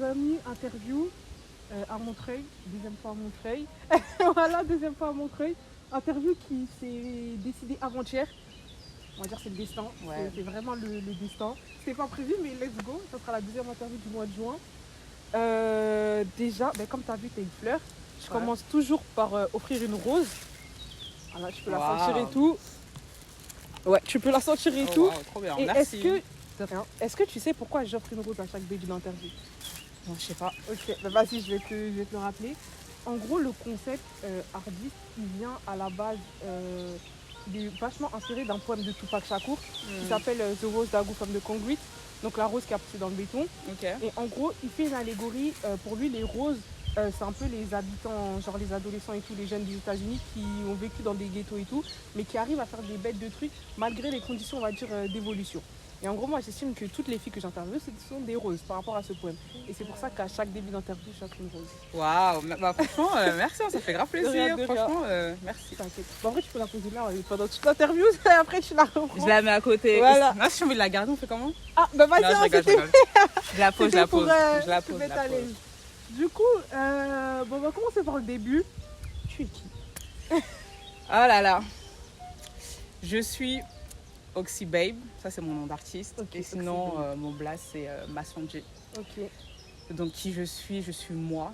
première interview à Montreuil, deuxième fois à Montreuil. Voilà, deuxième fois à Montreuil. Interview qui s'est décidée avant-hier. On va dire c'est le destin. Ouais. C'est vraiment le destin. C'était pas prévu, mais let's go. Ça sera la deuxième interview du mois de juin. Déjà, comme tu as vu, tu as une fleur. Je commence toujours par offrir une rose. Voilà, tu peux la sentir et tout. Ouais, tu peux la sentir et tout. Wow, trop bien, Et merci. est-ce que tu sais pourquoi j'offre une rose à chaque début d'interview? Non, je sais pas. Ok, vas-y, je vais te le rappeler. En gros, le concept Hardist, il vient à la base, il est vachement inspiré d'un poème de Tupac Shakur qui s'appelle The Rose That Grew from the Concrete, donc la rose qui a poussé dans le béton. Ok. Et en gros, il fait une allégorie, pour lui, les roses, c'est un peu les habitants, genre les adolescents et tous les jeunes des États-Unis qui ont vécu dans des ghettos et tout, mais qui arrivent à faire des bêtes de trucs malgré les conditions, on va dire, d'évolution. Et en gros, moi, j'estime que toutes les filles que j'interviewe, ce sont des roses par rapport à ce poème. Et c'est pour ça qu'à chaque début d'interview, je offre une rose. Waouh, bah, franchement, merci, ça fait grave plaisir. De rien. Franchement, merci. T'inquiète. En vrai, tu peux la poser là pendant toute l'interview, et après, tu la reprends. Je la mets à côté. Voilà. Là, si j'ai envie de la garder, on fait comment? Ah, bah vas-y, Non, je rigole, je rigole. Je la pose, je la pose. Je la pose, je la pose. Du coup, on va commencer par le début. Tu es qui? Oh là là. Je suis Oxy Babe, ça c'est mon nom d'artiste. Okay, et sinon, mon blaze c'est Massanji. Ok. Donc qui je suis moi.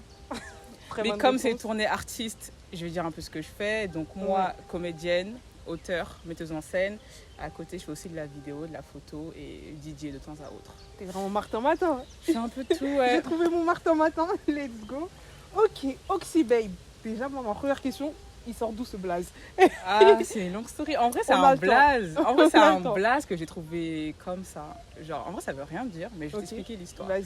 Très Mais bonne comme réponse. c'est tourné artiste, je vais dire un peu ce que je fais. Donc moi, comédienne, auteure, metteuse en scène. À côté, je fais aussi de la vidéo, de la photo et DJ de temps à autre. T'es vraiment Martin Matin. Je fais un peu de tout, ouais. J'ai trouvé mon Martin Matin. Let's go. Ok, Oxy Babe. Déjà, moi, ma première question, il sort d'où ce blaze? Ah, c'est une longue story. En vrai, c'est un blaze. En vrai, c'est un blaze que j'ai trouvé comme ça. Genre, en vrai, ça veut rien dire, mais je vais t'expliquer l'histoire. Vas-y.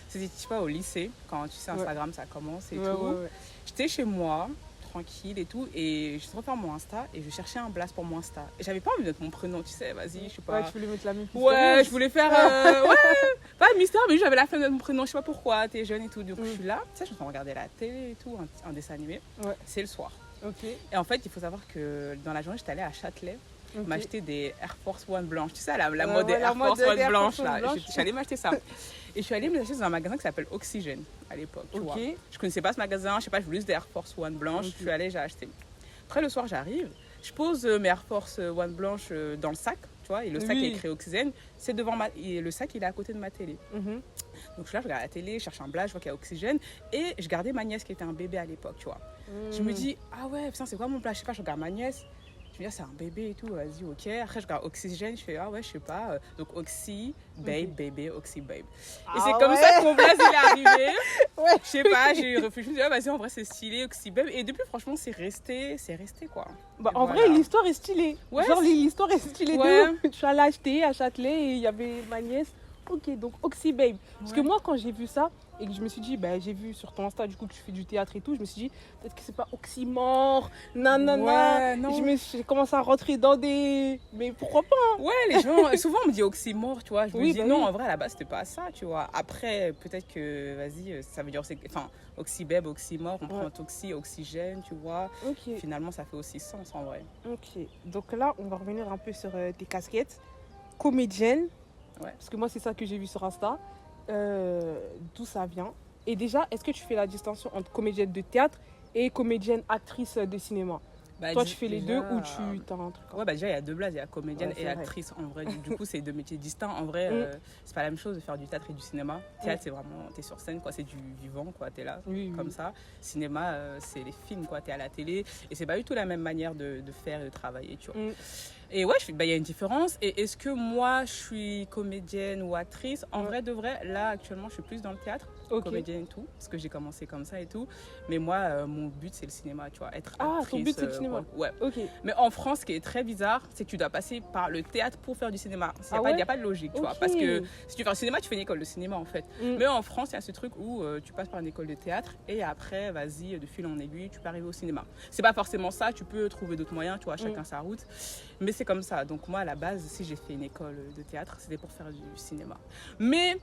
C'était, je sais pas, au lycée, quand tu sais, Instagram, ça commence et tout. Ouais. J'étais chez moi, tranquille et tout, et je refaire mon Insta et je cherchais un blaze pour mon Insta. Et j'avais pas envie de mettre mon prénom, tu sais, vas-y, je sais pas. Ouais, tu voulais mettre la même Ouais, je voulais faire. Pas de mystère, mais j'avais la flemme de mettre mon prénom, je sais pas pourquoi, t'es jeune et tout. Du coup, je suis là, tu sais, je suis en train de regarder la télé et tout, un dessin animé. Ouais. C'est le soir. Ok. Et en fait, il faut savoir que dans la journée, j'étais allée à Châtelet. M'acheter des Air Force One blanches. Tu sais, la mode des Air Force One blanches, là. Je suis allée m'acheter ça. Et je suis allée me l'acheter dans un magasin qui s'appelle Oxygène à l'époque, tu vois. Je connaissais pas ce magasin, je sais pas, je voulais juste des Air Force One blanches. Je suis allée, j'ai acheté. Après, le soir, j'arrive, je pose mes Air Force One blanches dans le sac, tu vois, et le sac est écrit Oxygène. C'est devant et le sac, il est à côté de ma télé. Donc je suis là, je regarde la télé, je cherche un blaze, je vois qu'il y a Oxygène. Et je gardais ma nièce qui était un bébé à l'époque, tu vois. Je me dis, ah ouais, putain, c'est quoi mon blaze? Je sais pas, je regarde ma nièce. Je me dis, c'est un bébé et tout, vas-y, ok. Après, je regarde Oxygène, je fais, ah ouais, je sais pas. Donc, Oxy, Babe, bébé, Oxy, Babe. Et c'est comme ça que mon blaze, il est arrivé. Je sais pas, j'ai réfléchi, je me dis, ah, vas-y, en vrai, c'est stylé, Oxy, Babe. Et depuis, franchement, c'est resté quoi. Bah, en vrai, l'histoire est stylée. Ouais, genre, l'histoire est stylée. Je suis allée acheter à Châtelet et il y avait ma nièce. Ok, donc Oxy Babe. Parce que moi, quand j'ai vu ça, et que je me suis dit, j'ai vu sur ton Insta du coup que tu fais du théâtre et tout, je me suis dit, peut-être que c'est pas oxymore, nanana. J'ai commencé à rentrer dans des. Mais pourquoi pas hein. Ouais, les gens, souvent on me dit oxymore, tu vois. Je me dis non, en vrai, à la base, c'était pas ça, tu vois. Après, peut-être que, vas-y, ça veut dire, enfin, oxybeb, oxymore, on prend oxy, oxygène, tu vois. Finalement, ça fait aussi sens en vrai. Ok, donc là, on va revenir un peu sur tes casquettes. Comédienne. Ouais. Parce que moi, c'est ça que j'ai vu sur Insta. D'où ça vient? Et déjà, est-ce que tu fais la distinction entre comédienne de théâtre et comédienne actrice de cinéma? Toi, tu fais les deux ou tu t'as un truc? Ouais, déjà, il y a deux blazes. Il y a comédienne et actrice. En vrai, du coup, c'est deux métiers distincts. En vrai, c'est pas la même chose de faire du théâtre et du cinéma. Théâtre, c'est vraiment, t'es sur scène, quoi. C'est du vivant, quoi. T'es là, comme ça. Cinéma, c'est les films, quoi. T'es à la télé. Et c'est pas du tout la même manière de faire et de travailler, tu vois. Et ouais, il y a une différence. Et est-ce que moi, je suis comédienne ou actrice? En vrai, de vrai, là, actuellement, je suis plus dans le théâtre, comédienne et tout, parce que j'ai commencé comme ça et tout. Mais moi, mon but, c'est le cinéma, tu vois, être actrice. Ton but, c'est le cinéma? Ouais. Ok. Mais en France, ce qui est très bizarre, c'est que tu dois passer par le théâtre pour faire du cinéma. Il n'y a pas de logique, tu vois. Parce que si tu fais un cinéma, tu fais une école de cinéma, en fait. Mais en France, il y a ce truc où tu passes par une école de théâtre et après, vas-y, de fil en aiguille, tu peux arriver au cinéma. C'est pas forcément ça, tu peux trouver d'autres moyens, tu vois, chacun sa route. Mais c'est comme ça. Donc moi, à la base, si j'ai fait une école de théâtre, c'était pour faire du cinéma. Mais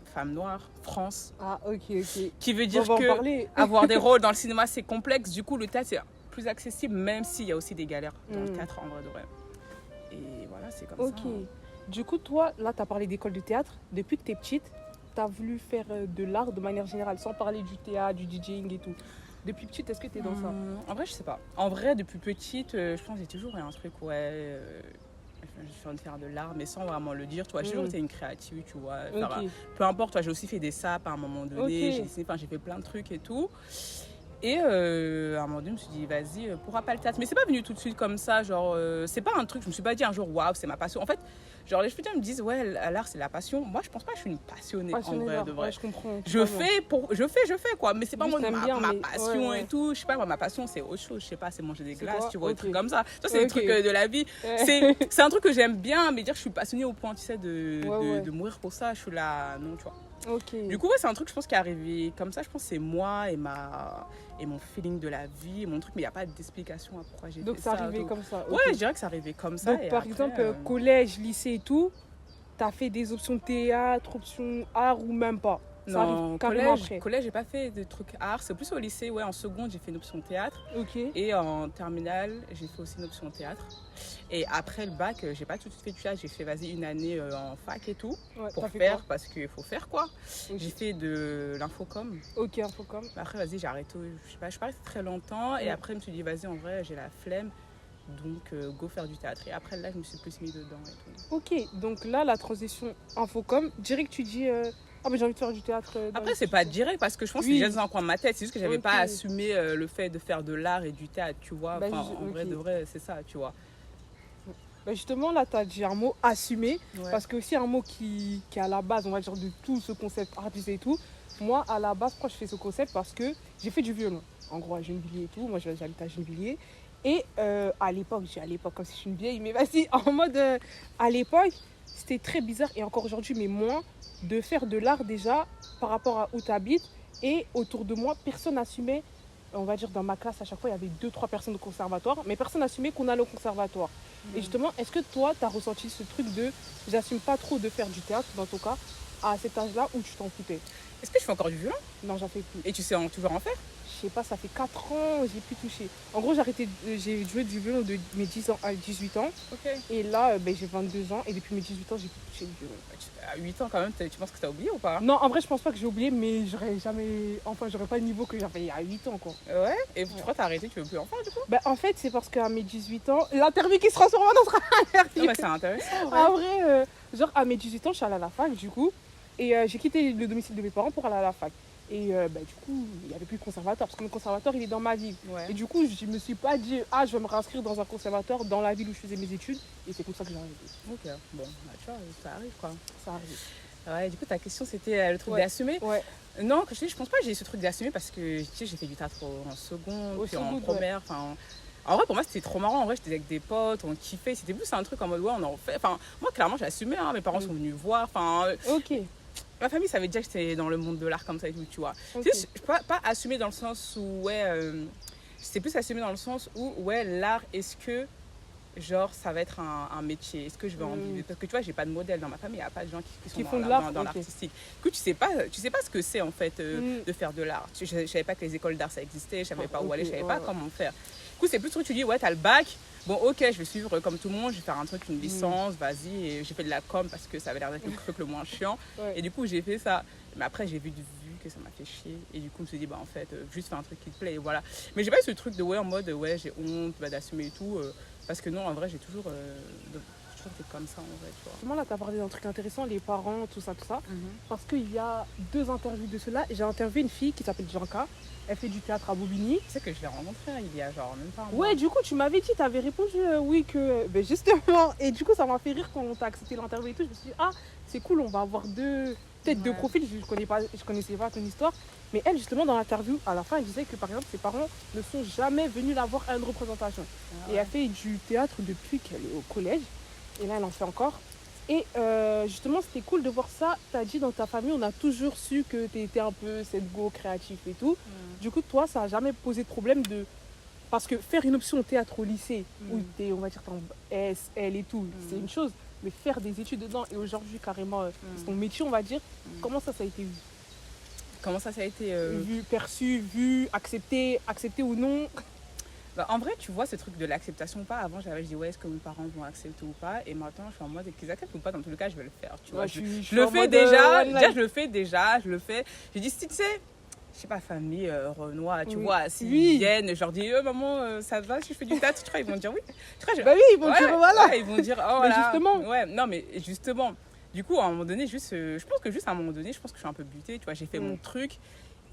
femme noire, France. Ah, ok. Qui veut dire que avoir des rôles dans le cinéma, c'est complexe. Du coup, le théâtre, c'est plus accessible, même s'il y a aussi des galères dans le théâtre, en vrai de vrai. Et voilà, c'est comme ça. Ok. Du coup, toi, là, tu as parlé d'école de théâtre. Depuis que tu es petite, tu as voulu faire de l'art de manière générale, sans parler du théâtre, du DJing et tout? Depuis petite, est-ce que tu es dans ça? En vrai, je sais pas. En vrai, depuis petite, je pense que j'ai toujours eu un truc, je suis en train de faire de l'art, mais sans vraiment le dire. Tu vois, j'ai toujours été une créative, tu vois. Peu importe, toi, j'ai aussi fait des sapes à un moment donné. J'ai fait plein de trucs et tout. Et à un moment donné, je me suis dit, vas-y, pourquoi pas le théâtre? Mais c'est pas venu tout de suite comme ça, genre, c'est pas un truc, je me suis pas dit un jour, waouh, c'est ma passion. En fait, genre, les étudiants me disent, ouais, l'art, c'est la passion. Moi, je pense pas que je suis une passionnée en vrai, de vrai. Ouais, je comprends. Je fais, quoi, mais c'est pas moi ma passion et tout. Je sais pas, moi, ma passion, c'est autre chose. Je sais pas, c'est manger des glaces, tu vois, des trucs comme ça. Ça, c'est des trucs de la vie. C'est un truc que j'aime bien, mais dire que je suis passionnée au point, tu sais, de mourir pour ça, je suis là, non, tu vois. Du coup, c'est un truc, je pense, qui est arrivé comme ça. Je pense que c'est moi et mon feeling de la vie, mon truc, mais il n'y a pas d'explication à pourquoi j'ai fait ça. Donc, c'est arrivé comme ça. Ouais, je dirais que c'est arrivé comme ça. Donc, par exemple, collège, lycée et tout, tu as fait des options théâtre, options art ou même pas? Non, collège, j'ai pas fait de trucs art. C'est plus au lycée, en seconde, j'ai fait une option théâtre. Et en terminale, j'ai fait aussi une option théâtre. Et après le bac, j'ai pas tout de suite fait du théâtre. J'ai fait, une année en fac et tout. Pour faire, parce qu'il faut faire quoi. J'ai fait de l'infocom. Infocom. Après, j'ai arrêté. Je suis pas restée très longtemps. Et après, je me suis dit, en vrai, j'ai la flemme. Donc, go faire du théâtre. Et après, là, je me suis plus mis dedans et tout. Donc là, la transition infocom, direct, tu dis... mais j'ai envie de faire du théâtre. Après, c'est pas direct parce que je pense que c'est déjà dans un coin de ma tête. C'est juste que j'avais pas assumé le fait de faire de l'art et du théâtre, tu vois. En vrai, de vrai, c'est ça, tu vois. Justement, là, tu as dit un mot assumé. Parce que aussi un mot qui est à la base, on va dire, de tout ce concept artistique et tout. Moi, à la base, pourquoi je fais ce concept? Parce que j'ai fait du violon. En gros, à Gennevilliers et tout. Moi, j'habite à Gennevilliers. Et à l'époque, comme si je suis une vieille, mais vas-y, en mode, à l'époque, c'était très bizarre. Et encore aujourd'hui, mais moins, de faire de l'art déjà par rapport à où tu habites. Et autour de moi, personne n'assumait, on va dire dans ma classe, à chaque fois, il y avait 2-3 personnes au conservatoire, mais personne n'assumait qu'on allait au conservatoire. Et justement, est-ce que toi, tu as ressenti ce truc de j'assume pas trop de faire du théâtre, dans ton cas, à cet âge-là où tu t'en foutais? Est-ce que je fais encore du violon? Non, j'en fais plus. Et tu sais toujours en faire? Je sais pas, ça fait 4 ans, j'ai plus touché. En gros, j'ai joué du violon de mes 10 ans à 18 ans. Et là, j'ai 22 ans et depuis mes 18 ans, j'ai plus touché du violon. À 8 ans quand même, tu penses que tu as oublié ou pas? Non, en vrai, je pense pas que j'ai oublié, mais j'aurais pas le niveau que j'avais il y a 8 ans, quoi. Ouais? Et pourquoi t'as arrêté? Tu veux plus en faire, du coup? En fait, c'est parce qu'à mes 18 ans, l'interview qui se transforme en notre interview. Non, c'est intéressant, ouais. En vrai, genre à mes 18 ans, je suis allée à la fac, du coup. Et j'ai quitté le domicile de mes parents pour aller à la fac. Et du coup, il n'y avait plus de conservateur, parce que le conservatoire, il est dans ma ville. Et du coup, je me suis pas dit, je vais me réinscrire dans un conservatoire dans la ville où je faisais mes études. Et c'est comme ça que j'ai arrêté. Bon, tu vois, ça arrive, quoi. Ça arrive. Ouais, du coup, ta question, c'était le truc d'assumer. Non, je pense pas que j'ai eu ce truc d'assumer parce que, tu sais, j'ai fait du théâtre en seconde, puis en première, En vrai, pour moi, c'était trop marrant. En vrai, j'étais avec des potes, on kiffait. C'était plus un truc en mode, on en fait. Moi, clairement, j'assumais. Mes parents sont venus voir. Ma famille savait déjà que j'étais dans le monde de l'art comme ça et tout, tu vois. Pas assumer dans le sens où, c'était plus assumer dans le sens où, l'art, est-ce que, genre, ça va être un métier? Est-ce que je vais en vivre? Parce que, tu vois, j'ai pas de modèle dans ma famille, il n'y a pas de gens qui sont dans l'artistique. Du coup, tu sais pas ce que c'est, en fait, de faire de l'art. Je savais pas que les écoles d'art, ça existait, je savais pas où aller, je savais pas comment faire. Du coup, c'est plus ce que tu dis, t'as le bac. Bon, ok, je vais suivre comme tout le monde, je vais faire un truc, une licence, vas-y. Et j'ai fait de la com parce que ça avait l'air d'être le truc le moins chiant. Et du coup, j'ai fait ça. Mais après, j'ai vu que ça m'a fait chier. Et du coup, je me suis dit, en fait, juste faire un truc qui te plaît. Et voilà. Mais j'ai pas eu ce truc de, en mode, j'ai honte, d'assumer et tout. Parce que non, en vrai, j'ai toujours été comme ça, en vrai, tu vois. Justement, là, tu as parlé d'un truc intéressant, les parents, tout ça. Parce qu'il y a 2 interviews de cela. J'ai interviewé une fille qui s'appelle Janka. Elle fait du théâtre à Bobigny. Tu sais que je l'ai rencontrée il y a genre même pas un mois. Ouais, du coup, tu m'avais dit, tu avais répondu oui, que justement. Et du coup, ça m'a fait rire quand tu as accepté l'interview et tout. Je me suis dit, c'est cool, on va avoir deux profils. Je connaissais pas ton histoire. Mais elle, justement, dans l'interview, à la fin, elle disait que par exemple, ses parents ne sont jamais venus la voir à une représentation. Et elle fait du théâtre depuis qu'elle est au collège. Et là, elle en fait encore. Et justement, c'était cool de voir ça. Tu as dit dans ta famille, on a toujours su que tu étais un peu cette go créatif et tout. Du coup, toi, ça n'a jamais posé de problème de... Parce que faire une option au théâtre au lycée, où tu es, on va dire, en S, L et tout, c'est une chose. Mais faire des études dedans et aujourd'hui, carrément, c'est ton métier, on va dire. Comment ça a été vu? Comment ça a été vu, perçu, vu, accepté ou non? Bah, en vrai, tu vois, ce truc de l'acceptation ou pas, avant, je dis, ouais, est-ce que mes parents vont accepter ou pas? Et maintenant, je suis en mode, qu'ils acceptent ou pas, dans tous les cas, je vais le faire. Tu vois, je le fais déjà, je le fais. J'ai dit, si tu sais, je sais pas, famille Renoir, tu vois, s'ils viennent, je leur dis, maman, ça va si je fais du théâtre? Tu crois, ils vont dire oui. Bah oui, ils vont dire, voilà. Ouais, ils vont dire, oh, mais voilà. justement. Ouais, non, mais justement. Du coup, à un moment donné, je pense que à un moment donné, je pense que je suis un peu butée, tu vois, j'ai fait mon truc.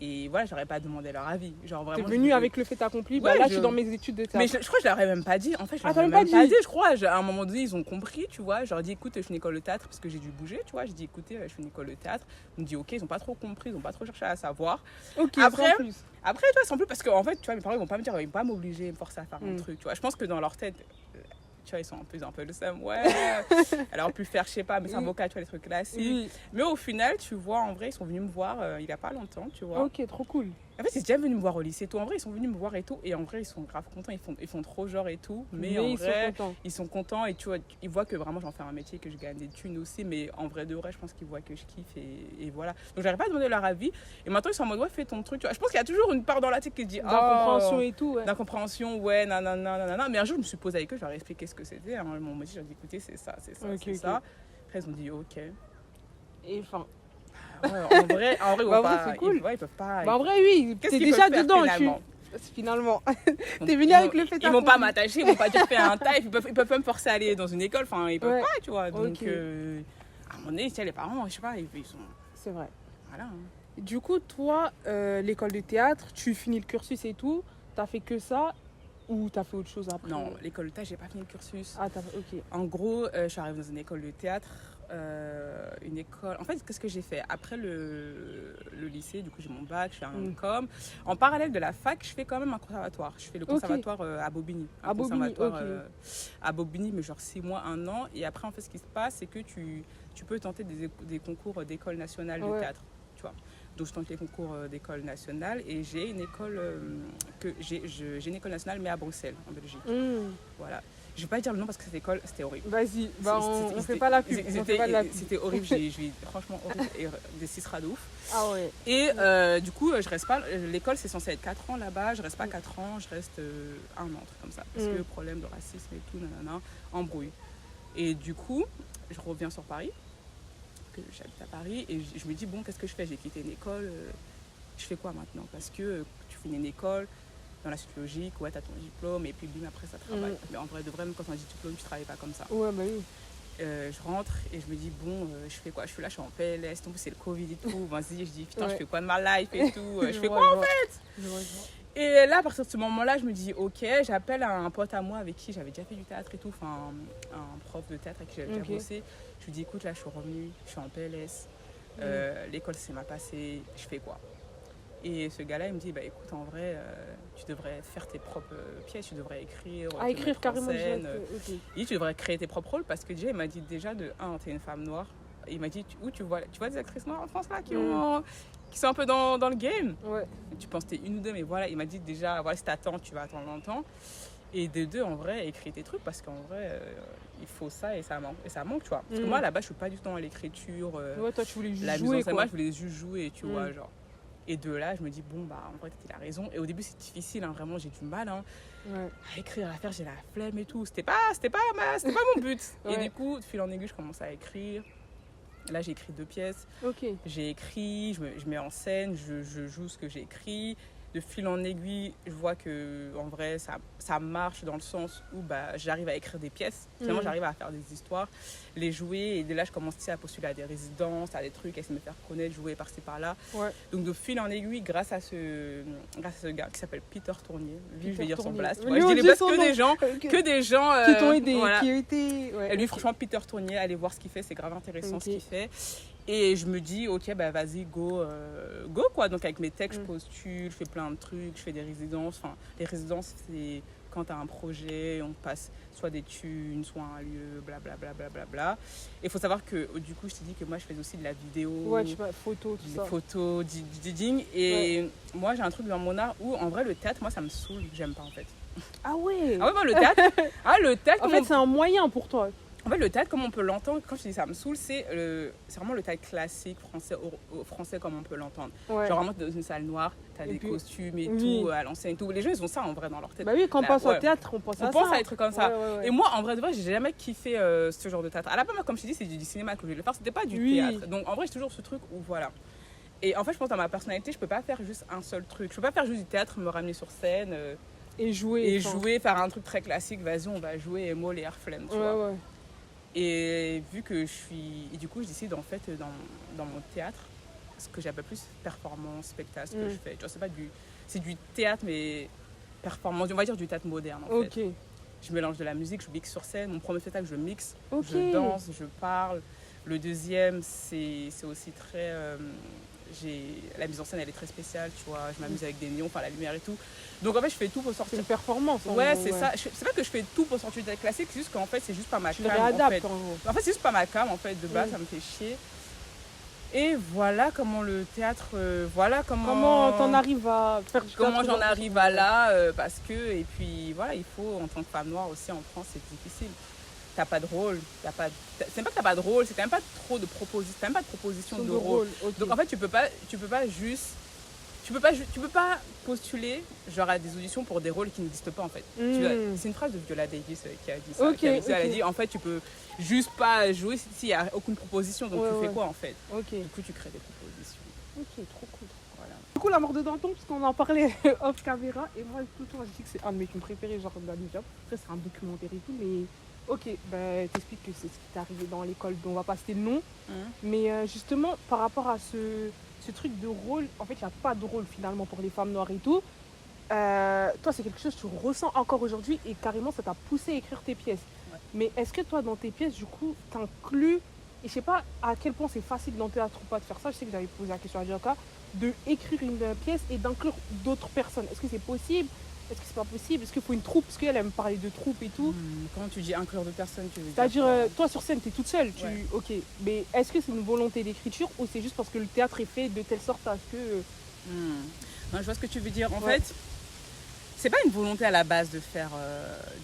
Et voilà, j'aurais pas demandé leur avis. Genre vraiment. T'es venue avec le fait accompli. Bah là, je suis dans mes études de théâtre. Mais je crois que je leur ai même pas dit. En fait, je leur ai même pas dit. Je crois. À un moment donné, ils ont compris, tu vois. Je leur ai dit, écoute, je suis une école de théâtre parce que j'ai dû bouger, tu vois. J'ai dit, écoutez, je suis une école de théâtre. Ils m'ont dit, ok, ils ont pas trop compris, ils ont pas trop cherché à savoir. Ok. Après, tu vois, sans plus parce qu'en fait, tu vois, mes parents ils vont pas me dire, ils vont pas m'obliger, me forcer à faire un truc, tu vois. Je pense que dans leur tête. Tu vois, ils sont un peu le seum. Ouais, elle aurait pu faire, je sais pas, mais c'est avocat, tu vois, les trucs classiques. Mais au final, tu vois, en vrai, ils sont venus me voir il y a pas longtemps, tu vois. Ok, trop cool. En fait, ils sont déjà venus me voir au lycée et tout. En vrai, ils sont venus me voir et tout. Et en vrai, ils sont grave contents. Ils font trop genre et tout. Mais en vrai, ils sont contents. Et tu vois, ils voient que vraiment, j'en fais un métier, que je gagne des thunes aussi. Mais en vrai, de vrai, je pense qu'ils voient que je kiffe. Et voilà. Donc, j'arrive pas à demander leur avis. Et maintenant, ils sont en mode, ouais, fais ton truc. Tu vois. Je pense qu'il y a toujours une part dans la tête qui dit, d'incompréhension et tout. Ouais. D'incompréhension, ouais, nanana. Mais un jour, je me suis posée avec eux. Je leur ai expliqué ce que c'était. Mon métier, je leur ai dit, écoutez, c'est ça, c'est ça, c'est ça. Après, ils ont dit, ok. Et enfin. Ouais, en vrai, c'est cool. Ils peuvent pas. En vrai, oui, t'es déjà dedans. Finalement. T'es venu avec le fait ils vont pas m'attacher, ils vont pas dire fais un taille, ils peuvent pas me forcer à aller dans une école, enfin ils peuvent pas, tu vois. Donc à un moment donné, les parents, je sais pas, ils sont. C'est vrai. Voilà. Du coup, toi, l'école de théâtre, tu finis le cursus et tout, t'as fait que ça ou t'as fait autre chose après? Non, l'école de théâtre, j'ai pas fini le cursus. Ah, ok. En gros, je suis arrivée dans une école de théâtre. Une école. En fait, qu'est-ce que j'ai fait après le lycée? Du coup, j'ai mon bac, je fais un com. En parallèle de la fac, je fais quand même un conservatoire. Je fais le conservatoire à Bobigny. À Bobigny, mais genre 6 mois, 1 an. Et après, en fait, ce qui se passe, c'est que tu peux tenter des concours d'école nationale de théâtre. Tu vois. Donc, je tente les concours d'école nationale et j'ai une école j'ai une école nationale, mais à Bruxelles, en Belgique. Voilà. Je vais pas dire le nom parce que cette école, c'était horrible. Vas-y, on fait pas la pub. C'était horrible, franchement horrible et des cisras de ouf. Ah ouais. Et du coup, je reste pas. L'école, c'est censé être 4 ans là-bas. Je reste pas 4 ans, je reste 1 an, truc comme ça. Parce que problème de racisme et tout, embrouille. Et du coup, je reviens sur Paris. J'habite à Paris et je me dis, bon, qu'est-ce que je fais? J'ai quitté une école. Je fais quoi maintenant? Parce que tu finis une école. Dans la suite logique, ouais, t'as ton diplôme et puis bim, après ça travaille. Mais en vrai, de vrai, même quand t'as un diplôme, tu travailles pas comme ça. Ouais, bah oui. Je rentre et je me dis, bon, je fais quoi? Je suis là, je suis en PLS, donc c'est le Covid et tout. Vas-y, je dis, putain, je fais quoi de ma life et tout? Je fais quoi en fait? Et là, à partir de ce moment-là, je me dis, ok, j'appelle un pote à moi avec qui j'avais déjà fait du théâtre et tout, enfin, un prof de théâtre avec qui j'avais déjà bossé. Je lui dis, écoute, là, je suis revenue, je suis en PLS, l'école, c'est ma passée, je fais quoi? Et ce gars-là, il me dit, bah écoute, en vrai, tu devrais faire tes propres pièces, tu devrais écrire. Écrire carrément. Et tu devrais créer tes propres rôles parce que déjà, il m'a dit déjà de 1, t'es une femme noire. Et il m'a dit, tu vois des actrices noires en France là qui sont un peu dans le game. Ouais. Et tu penses que t'es une ou deux, mais voilà, il m'a dit déjà, voilà, si t'attends, tu vas attendre longtemps. Et de 2, en vrai, écris tes trucs parce qu'en vrai, il faut ça et ça manque, tu vois. Parce que moi, là-bas, je suis pas du tout dans l'écriture. Ouais, toi, tu voulais juste la jouer. Moi, je voulais juste jouer, tu vois, genre. Et de là, je me dis, bon, bah, en vrai, il a raison. Et au début, c'est difficile, hein, vraiment, j'ai du mal à écrire, à faire, j'ai la flemme et tout. C'était pas mon but. Et du coup, de fil en aiguille, je commence à écrire. Là, j'ai écrit 2 pièces. J'ai écrit, je mets en scène, je joue ce que j'ai écrit. De fil en aiguille, je vois que en vrai, ça marche dans le sens où bah, j'arrive à écrire des pièces. Finalement, j'arrive à faire des histoires, les jouer. Et dès là, je commence à postuler à des résidences, à des trucs, à essayer de me faire connaître, jouer par-ci, par-là. Donc, de fil en aiguille, grâce à ce gars qui s'appelle Peter Tournier, je vais dire son place. Je dis les places que des gens qui t'ont aidé, voilà. qui ont été... Et lui, franchement, Peter Tournier, allez voir ce qu'il fait, c'est grave intéressant ce qu'il fait. Et je me dis, ok, bah vas-y, go quoi. Donc avec mes textes, je postule, je fais plein de trucs, je fais des résidences. Enfin, les résidences, c'est quand tu as un projet, on passe soit des thunes, soit un lieu, blablabla. Et il faut savoir que, du coup, je t'ai dit que moi, je fais aussi de la vidéo. Ouais, je sais pas, photos, tout ça. Des photos, du digging. Et moi, j'ai un truc dans mon art où, en vrai, le théâtre, moi, ça me saoule. J'aime pas, en fait. Ah ouais. Ah ouais, moi, le théâtre. En fait, c'est un moyen pour toi. En fait, le théâtre, comme on peut l'entendre, quand je dis ça me saoule, c'est vraiment le théâtre classique français comme on peut l'entendre. Ouais. Genre vraiment dans une salle noire, t'as des costumes et tout, à l'ancienne et tout. Les gens, ils ont ça en vrai dans leur tête. Bah oui, quand on pense au théâtre, on pense à ça. On pense à des trucs comme ça. Et moi, en vrai, j'ai jamais kiffé ce genre de théâtre. À la base, comme je te dis, c'est du cinéma que je voulais faire, c'était pas du théâtre. Donc en vrai, j'ai toujours ce truc où voilà. Et en fait, je pense dans ma personnalité, je peux pas faire juste un seul truc. Je peux pas faire juste du théâtre, me ramener sur scène et jouer, faire un truc très classique. Vas-y, on va jouer Emo, les air flemme, tu vois. Ouais. Et vu que je suis... Et du coup, je décide en fait dans mon théâtre, ce que j'appelle plus performance, spectacle, ce que je fais. Tu vois, c'est pas du... C'est du théâtre, mais performance, on va dire du théâtre moderne en fait. Je mélange de la musique, je mixe sur scène. Mon premier spectacle, je mixe, je danse, je parle. Le deuxième, c'est aussi très... la mise en scène, elle est très spéciale, tu vois. Je m'amuse avec des néons, enfin la lumière et tout. Donc en fait, je fais tout pour sortir. C'est une performance. Ouais, c'est ça. C'est pas que je fais tout pour sortir du théâtre classique, c'est juste qu'en fait, c'est juste pas ma cam. Tu le réadaptes en fait, c'est juste pas ma cam, en fait, de base, ça me fait chier. Et voilà comment le théâtre, Comment t'en arrives à faire du théâtre. Comment j'en arrive à là, parce que, et puis voilà, il faut, en tant que femme noire aussi en France, c'est difficile. T'as pas de rôle, c'est pas que t'as pas de rôle, c'est quand même pas trop de propositions, t'as même pas de proposition de rôle. Donc en fait, tu peux pas postuler genre à des auditions pour des rôles qui n'existent pas en fait. C'est une phrase de Viola Davis qui a dit ça. Elle a dit en fait tu peux juste pas jouer s'il y a aucune proposition, donc tu fais quoi en fait. Du coup tu crées des propositions. Ok, trop cool. Voilà. Du coup, La Mort de Danton, parce qu'on en parlait off caméra, et moi tout le temps je dis que c'est un de mes films préférés, genre de la job. Après c'est un documentaire et tout, mais ok, t'expliques que c'est ce qui t'est arrivé dans l'école, dont on va pas citer le nom. Mais justement, par rapport à ce truc de rôle, en fait, il n'y a pas de rôle finalement pour les femmes noires et tout. Toi, c'est quelque chose que tu ressens encore aujourd'hui et carrément, ça t'a poussé à écrire tes pièces. Ouais. Mais est-ce que toi, dans tes pièces, du coup, t'inclus, et je sais pas à quel point c'est facile dans le théâtre ou pas de faire ça, je sais que j'avais posé la question à Dioka, de écrire une pièce et d'inclure d'autres personnes. Est-ce que c'est possible ? Est-ce que c'est pas possible ? Est-ce qu'il faut une troupe ? Parce qu'elle aime parler de troupe et tout. Comment tu dis inclure de personnes, tu veux dire ? C'est-à-dire, toi sur scène, t'es toute seule. Ok, mais est-ce que c'est une volonté d'écriture ou c'est juste parce que le théâtre est fait de telle sorte à ce que... Non, je vois ce que tu veux dire. En fait, c'est pas une volonté à la base de faire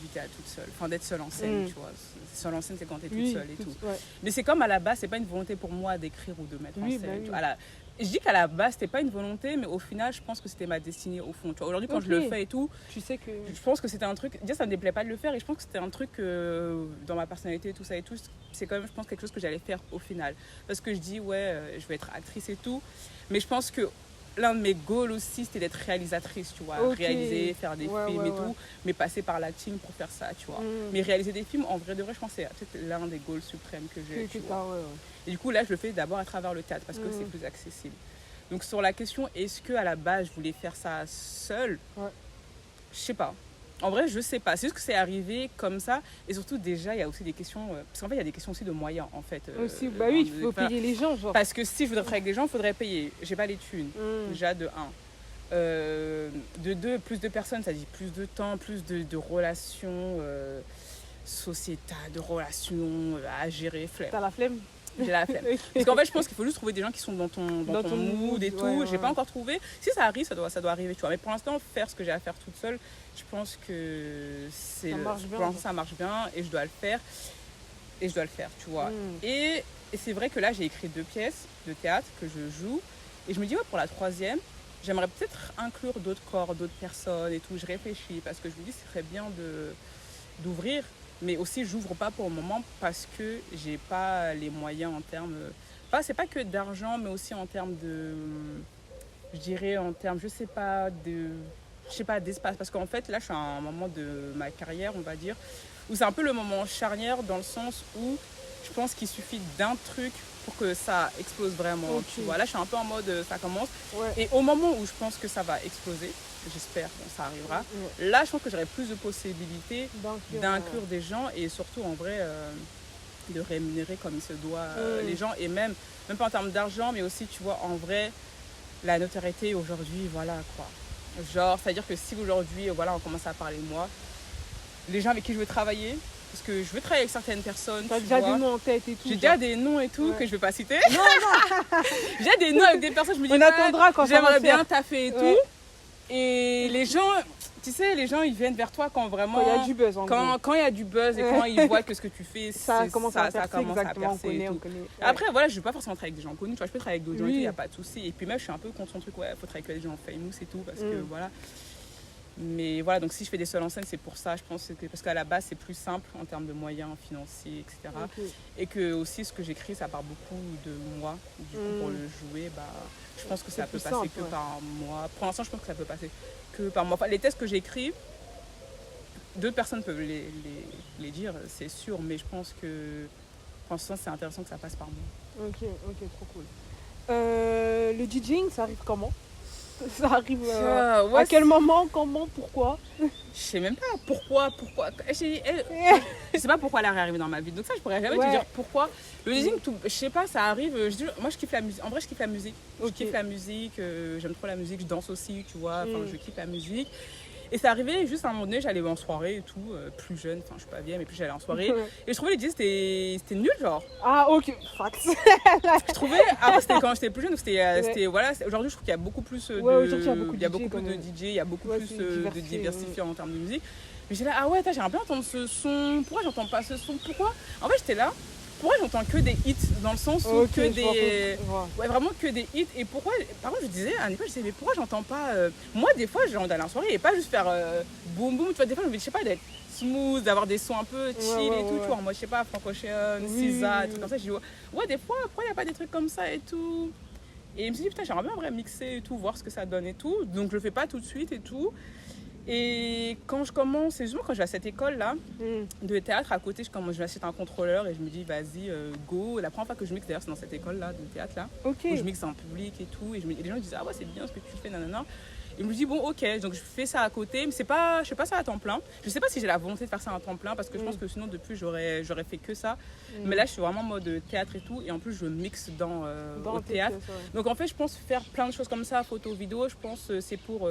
du théâtre toute seule. Enfin, d'être seule en scène, tu vois. Seule en scène, c'est quand t'es toute seule et tout. Ouais. Mais c'est comme à la base, c'est pas une volonté pour moi d'écrire ou de mettre en scène. Je dis qu'à la base, c'était pas une volonté, mais au final, je pense que c'était ma destinée au fond. Aujourd'hui, quand je le fais et tout, tu sais que... je pense que c'était un truc... Déjà, ça me déplaît pas de le faire et je pense que c'était un truc dans ma personnalité, tout ça et tout, c'est quand même, je pense, quelque chose que j'allais faire au final. Parce que je dis, je vais être actrice et tout, mais je pense que l'un de mes goals aussi, c'était d'être réalisatrice, tu vois. Réaliser, faire des films et tout, mais passer par l'acting pour faire ça, tu vois. Mais réaliser des films, en vrai de vrai, je pense que c'est peut-être l'un des goals suprêmes que j'ai. Et du coup, là, je le fais d'abord à travers le théâtre parce que c'est plus accessible. Donc, sur la question, est-ce qu'à la base, je voulais faire ça seule ? Je sais pas. En vrai, je sais pas. C'est juste que c'est arrivé comme ça. Et surtout, déjà, il y a aussi des questions... parce qu'en fait, il y a des questions aussi de moyens, en fait. Aussi, oui, il faut payer les gens, genre. Parce que si je voudrais travailler avec des gens, il faudrait payer. J'ai pas les thunes, déjà, de 1. De 2, plus de personnes, ça dit plus de temps, plus de relations sociétales, de relations à gérer, flemme. T'as la flemme ? J'ai la flemme. Parce qu'en fait, je pense qu'il faut juste trouver des gens qui sont dans ton mood et tout. J'ai pas encore trouvé. Si ça arrive, ça doit arriver, tu vois. Mais pour l'instant, faire ce que j'ai à faire toute seule, je pense que pour l'instant, ça marche bien et je dois le faire. Et je dois le faire, tu vois. Et c'est vrai que là, j'ai écrit 2 pièces de théâtre que je joue. Et je me dis, pour la 3e, j'aimerais peut-être inclure d'autres corps, d'autres personnes et tout. Je réfléchis parce que je me dis, c'est très bien d'ouvrir. Mais aussi, j'ouvre pas pour le moment parce que j'ai pas les moyens en termes... c'est pas que d'argent, mais aussi en termes de... Je dirais en termes, je sais pas, d'espace. Parce qu'en fait, là, je suis à un moment de ma carrière, on va dire, où c'est un peu le moment charnière dans le sens où je pense qu'il suffit d'un truc pour que ça explose vraiment. Tu vois, là, je suis un peu en mode, ça commence. Et au moment où je pense que ça va exploser, j'espère que ça arrivera, là, je pense que j'aurai plus de possibilités d'inclure des gens et surtout, en vrai, de rémunérer comme il se doit les gens. Et même pas en termes d'argent, mais aussi, tu vois, en vrai, la notoriété aujourd'hui, voilà, quoi. Genre, c'est-à-dire que si aujourd'hui, voilà, on commence à parler de moi, les gens avec qui je veux travailler, parce que je veux travailler avec certaines personnes. T'as déjà des noms en tête et tout. J'ai déjà des noms et tout que je vais pas citer. Non. J'ai déjà des noms avec des personnes, je me dis, on attendra quand j'aimerais bien taffer et tout. Et les gens, Tu sais, les gens, ils viennent vers toi quand vraiment... Quand il y a du buzz, quand il y a du buzz et quand ils voient que ce que tu fais, ça commence à percer, exactement, on connaît. Après, voilà, je ne veux pas forcément travailler avec des gens connus. Tu vois, je peux travailler avec d'autres gens et tout, il n'y a pas de souci. Et puis même, je suis un peu contre son truc, il faut travailler avec des gens famous et tout, parce que voilà... Mais voilà, donc si je fais des seuls en scène, c'est pour ça, je pense, parce qu'à la base, c'est plus simple en termes de moyens financiers, etc. Et que aussi, ce que j'écris, ça part beaucoup de moi. Du coup, pour le jouer, je pense que ça peut passer que par moi. Pour l'instant, je pense que ça peut passer que par moi. Enfin, les textes que j'écris, d'autres personnes peuvent les dire, c'est sûr, mais je pense que pour l'instant, c'est intéressant que ça passe par moi. Ok, trop cool. Le DJing, ça arrive comment ? Ça arrive à quel moment, comment, pourquoi? Je sais même pas pourquoi. Je sais pas pourquoi elle est arrivée dans ma vie. Donc ça, je pourrais jamais te dire pourquoi. Le DJing, je sais pas, ça arrive. Moi, je kiffe la musique. En vrai, je kiffe la musique. Je kiffe la musique. J'aime trop la musique. Je danse aussi, tu vois. Enfin, je kiffe la musique. Et c'est arrivé juste à un moment donné, j'allais en soirée et tout, plus jeune, enfin je suis pas vieille, mais plus j'allais en soirée. Et je trouvais les DJ c'était nul, genre. Ah, ok, fact. Je trouvais, après c'était quand j'étais plus jeune, donc c'était voilà, aujourd'hui je trouve qu'il y a beaucoup plus de. Il y a beaucoup plus de DJ, il y a beaucoup plus de diversifiés en termes de musique. Mais j'étais là, ah ouais, j'aimerais bien entendre ce son, pourquoi j'entends pas ce son, pourquoi? En fait, j'étais là. Pourquoi j'entends que des hits dans le sens où que des vraiment que des hits et pourquoi par contre je disais à une époque je disais mais pourquoi j'entends pas moi des fois j'ai envie d'aller en soirée et pas juste faire boum boum tu vois des fois je sais pas d'être smooth d'avoir des sons un peu chill et tout tu vois moi je sais pas Frank Ocean, SZA, trucs comme ça je dis ouais des fois pourquoi il y a pas des trucs comme ça et tout et je me suis dit putain j'aimerais bien en vrai mixer et tout voir ce que ça donne et tout donc je le fais pas tout de suite et tout. Et quand je commence, c'est justement quand je vais à cette école-là de théâtre à côté, je m'achète un contrôleur et je me dis vas-y, go. La première fois que je mixe d'ailleurs, c'est dans cette école-là de théâtre-là, où je mixe en public et tout. Et les gens disent ah ouais, c'est bien ce que tu fais, nanana. Et je me dis bon, ok, donc je fais ça à côté, mais je fais pas ça à temps plein. Je sais pas si j'ai la volonté de faire ça à temps plein parce que je pense que sinon depuis j'aurais fait que ça. Mais là, je suis vraiment en mode théâtre et tout. Et en plus, je mixe au théâtre. Donc en fait, je pense faire plein de choses comme ça, photo, vidéo, je pense c'est pour.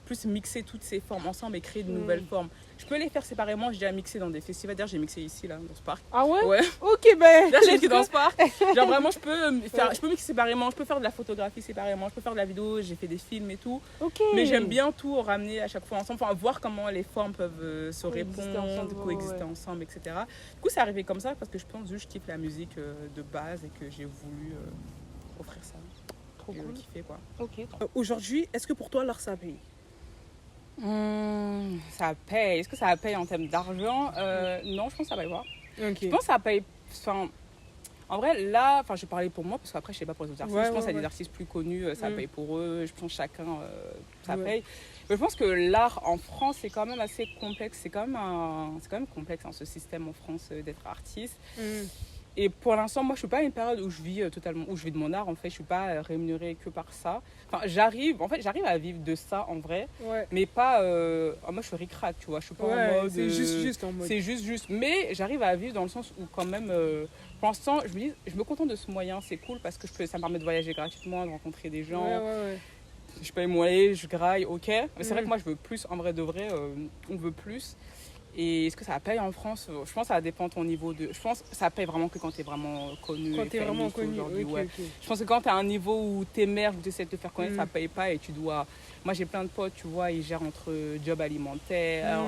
Plus mixer toutes ces formes ensemble et créer de nouvelles formes. Je peux les faire séparément, j'ai déjà mixé dans des festivals. D'ailleurs, j'ai mixé ici, là, dans ce parc. Ah ouais? Ouais. Ok, ben. Là, j'ai mixé dans ce parc. Genre, vraiment, je peux mixer séparément, je peux faire de la photographie séparément, je peux faire de la vidéo, j'ai fait des films et tout. Mais j'aime bien tout ramener à chaque fois ensemble, enfin, voir comment les formes peuvent se répondre, coexister ensemble, etc. Du coup, c'est arrivé comme ça parce que je pense juste que je kiffe la musique de base et que j'ai voulu offrir ça. Trop cool. Kiffer, quoi. Aujourd'hui, est-ce que pour toi, l'art, ça paye? Ça paye. Est-ce que ça paye en termes d'argent? Non, je pense que ça paye pas. Je pense que ça paye. Enfin, en vrai, là, je vais parler pour moi parce qu'après, je sais pas pour les autres artistes. Je pense qu'il y a des artistes plus connus, ça paye pour eux. Je pense que chacun, ça paye. Mais je pense que l'art en France, c'est quand même assez complexe. C'est quand même complexe ce système en France d'être artiste. Et pour l'instant, moi, je suis pas à une période où je vis où je vis de mon art. En fait, je suis pas rémunérée que par ça. Enfin, j'arrive à vivre de ça en vrai, mais pas. Moi, je suis ric-rac, tu vois. Je suis pas en mode. C'est juste en mode. C'est juste. Mais j'arrive à vivre dans le sens où quand même. Pour l'instant, je me contente de ce moyen. C'est cool parce que ça me permet de voyager gratuitement, de rencontrer des gens. Je paye mon loyer, je graille, ok. Mais c'est vrai que moi, je veux plus. En vrai de vrai, on veut plus. Et est-ce que ça paye en France? Je pense que ça dépend de ton niveau de... Je pense que ça paye vraiment que quand tu es vraiment connu. Quand tu es vraiment connu, Je pense que quand tu as un niveau où tu émerges, où tu essaies de te faire connaître, ça paye pas et tu dois... Moi, j'ai plein de potes, tu vois, ils gèrent entre job alimentaire,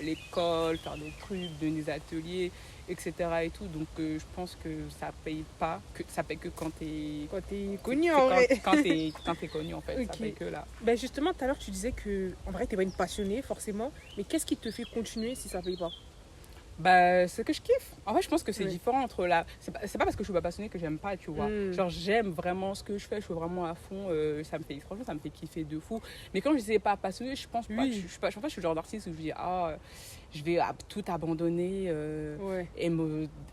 l'école, faire des trucs, des ateliers, etc. et tout. Donc, je pense que ça paye pas, que ça paye que quand tu es connu, en vrai. Quand tu es connu, en fait, ça paye que là. Ben justement, tout à l'heure, tu disais que en vrai, tu n'es pas une passionnée, forcément. Mais qu'est-ce qui te fait continuer si ça paye pas? Bah, c'est que je kiffe. En fait, je pense que c'est différent entre la... C'est pas parce que je suis pas passionnée que j'aime pas, tu vois. Genre, j'aime vraiment ce que je fais, je suis vraiment à fond. Franchement, ça me fait kiffer de fou. Mais quand je disais pas passionnée, je pense pas... Je suis le genre d'artiste où je dis, je vais tout abandonner et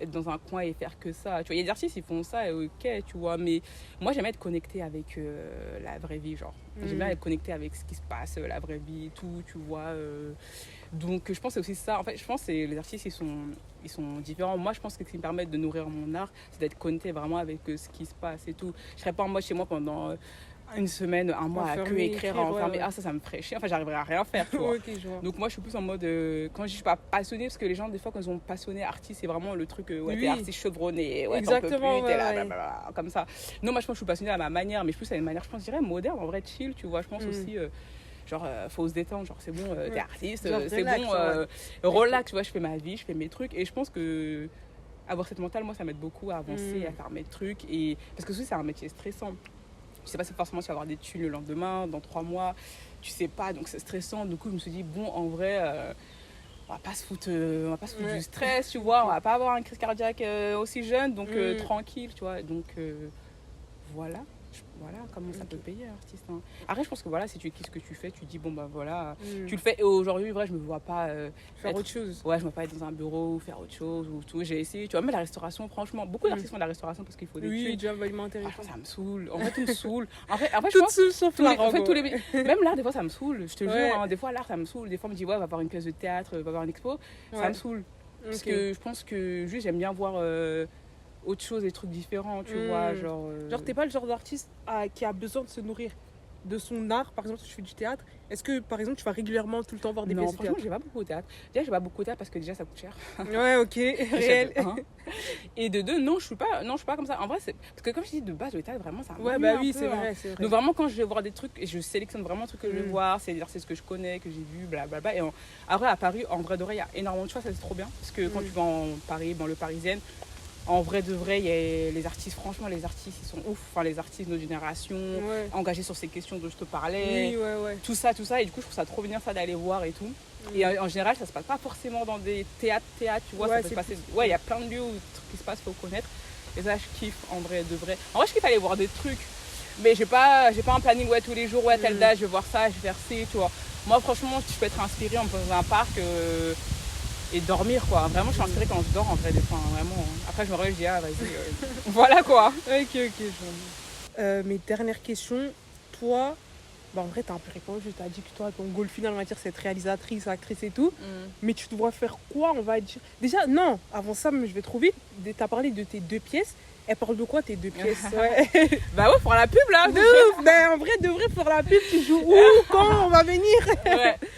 être dans un coin et faire que ça. Tu vois, il y a des artistes, ils font ça, et ok, tu vois. Mais moi, j'aime être connectée avec la vraie vie, genre. J'aime bien être connectée avec ce qui se passe, la vraie vie et tout, tu vois. Donc, je pense que c'est aussi ça. En fait, je pense que les artistes, ils sont différents. Moi, je pense que ce qui me permet de nourrir mon art, c'est d'être connectée vraiment avec ce qui se passe et tout. Je serais pas en mode chez moi pendant... une semaine, un mois à que écrire, enfermer. Ah, ça me ferait chier. Enfin, j'arriverais à rien faire, tu vois. Donc, moi, je suis plus en mode. Quand je suis pas passionnée, parce que les gens, des fois, quand ils sont passionnés artistes, c'est vraiment le truc, t'es artiste chevronné, exactement, t'es là, blablabla, comme ça. Non, moi, je pense que je suis passionnée à ma manière, mais je suis plus à une manière, je dirais, moderne, en vrai, chill, tu vois. Je pense aussi. genre, faut se détendre, genre, c'est bon, t'es artiste, Genre, c'est relax, bon, relax, tu vois, je fais ma vie, je fais mes trucs. Et je pense que avoir cette mentale, moi, ça m'aide beaucoup à avancer, à faire mes trucs. Et... Parce que c'est un métier stressant. Tu sais pas si forcément tu vas avoir des thunes le lendemain, dans 3 mois, tu sais pas, donc c'est stressant. Du coup, je me suis dit, bon, en vrai, on va pas se foutre du stress, tu vois, on va pas avoir une crise cardiaque aussi jeune, donc tranquille, tu vois. Donc voilà. Voilà comment ça peut payer un artiste. Hein. Après, je pense que voilà, si tu kiffes ce que tu fais, tu dis bon bah voilà, tu le fais. Et aujourd'hui, vrai, je me vois pas faire autre chose. Ouais, je me vois pas être dans un bureau ou faire autre chose ou tout. J'ai essayé, tu vois, même la restauration, franchement, beaucoup d'artistes font de la restauration parce qu'il faut des oui, job alimentaire. Ça me saoule. En fait, tout me saoule. En fait, je tout pense saoule sauf l'art. En fait, même l'art, des fois, ça me saoule. Je te jure, hein, des fois, l'art, ça me saoule. Des fois, on me dit ouais, va voir une pièce de théâtre, va voir une expo, ça me saoule. Parce que je pense que juste, j'aime bien voir autre chose, des trucs différents, tu vois, genre t'es pas le genre d'artiste qui a besoin de se nourrir de son art. Par exemple, si tu fais du théâtre, est-ce que par exemple tu vas régulièrement tout le temps voir des pièces de théâtre? Non, j'ai pas beaucoup au théâtre. Déjà, j'ai pas beaucoup au théâtre parce que déjà ça coûte cher. Ouais, ok, réel. Et de deux, non, je suis pas comme ça. En vrai, c'est parce que comme je dis de base, le théâtre vraiment ça. Ouais, bah oui, c'est vrai. Donc vraiment, quand je vais voir des trucs, et je sélectionne vraiment les trucs que je vais voir, c'est ce que je connais, que j'ai vu, blablabla. Et après à Paris, en vrai de vrai, il y a énormément de choix, ça c'est trop bien parce que quand tu vas en Paris, banlieue parisienne. En vrai de vrai, il y a les artistes, franchement, les artistes, ils sont ouf. Enfin, les artistes de notre génération, engagés sur ces questions dont je te parlais. Oui, tout ça. Et du coup, je trouve ça trop bien ça d'aller voir et tout. Et en général, ça se passe pas forcément dans des théâtres, tu vois. Ça peut se passer... Ouais, il y a plein de lieux où trucs qui se passent, faut connaître. Et ça, je kiffe, en vrai de vrai. En vrai, je kiffe aller voir des trucs. Mais j'ai pas un planning, tous les jours, à telle date, je vais voir ça, je vais faire ci, tu vois. Moi, franchement, je peux être inspirée en me posant dans un parc... et dormir quoi, vraiment je suis inspirée quand je dors en vrai des fois, vraiment. Après je me réveille, je dis vas-y, voilà quoi. Ok, mes dernières questions, toi, en vrai t'as un peu répondu, je t'ai dit que toi ton goal final on va dire c'est être réalisatrice, actrice et tout, mais tu dois faire quoi on va dire? Déjà non, avant ça je vais trop vite, t'as parlé de tes 2 pièces. Elle parle de quoi tes 2 pièces? Bah ouais, pour la pub là. En vrai, de vrai, pour la pub, tu joues où? Quand on va venir?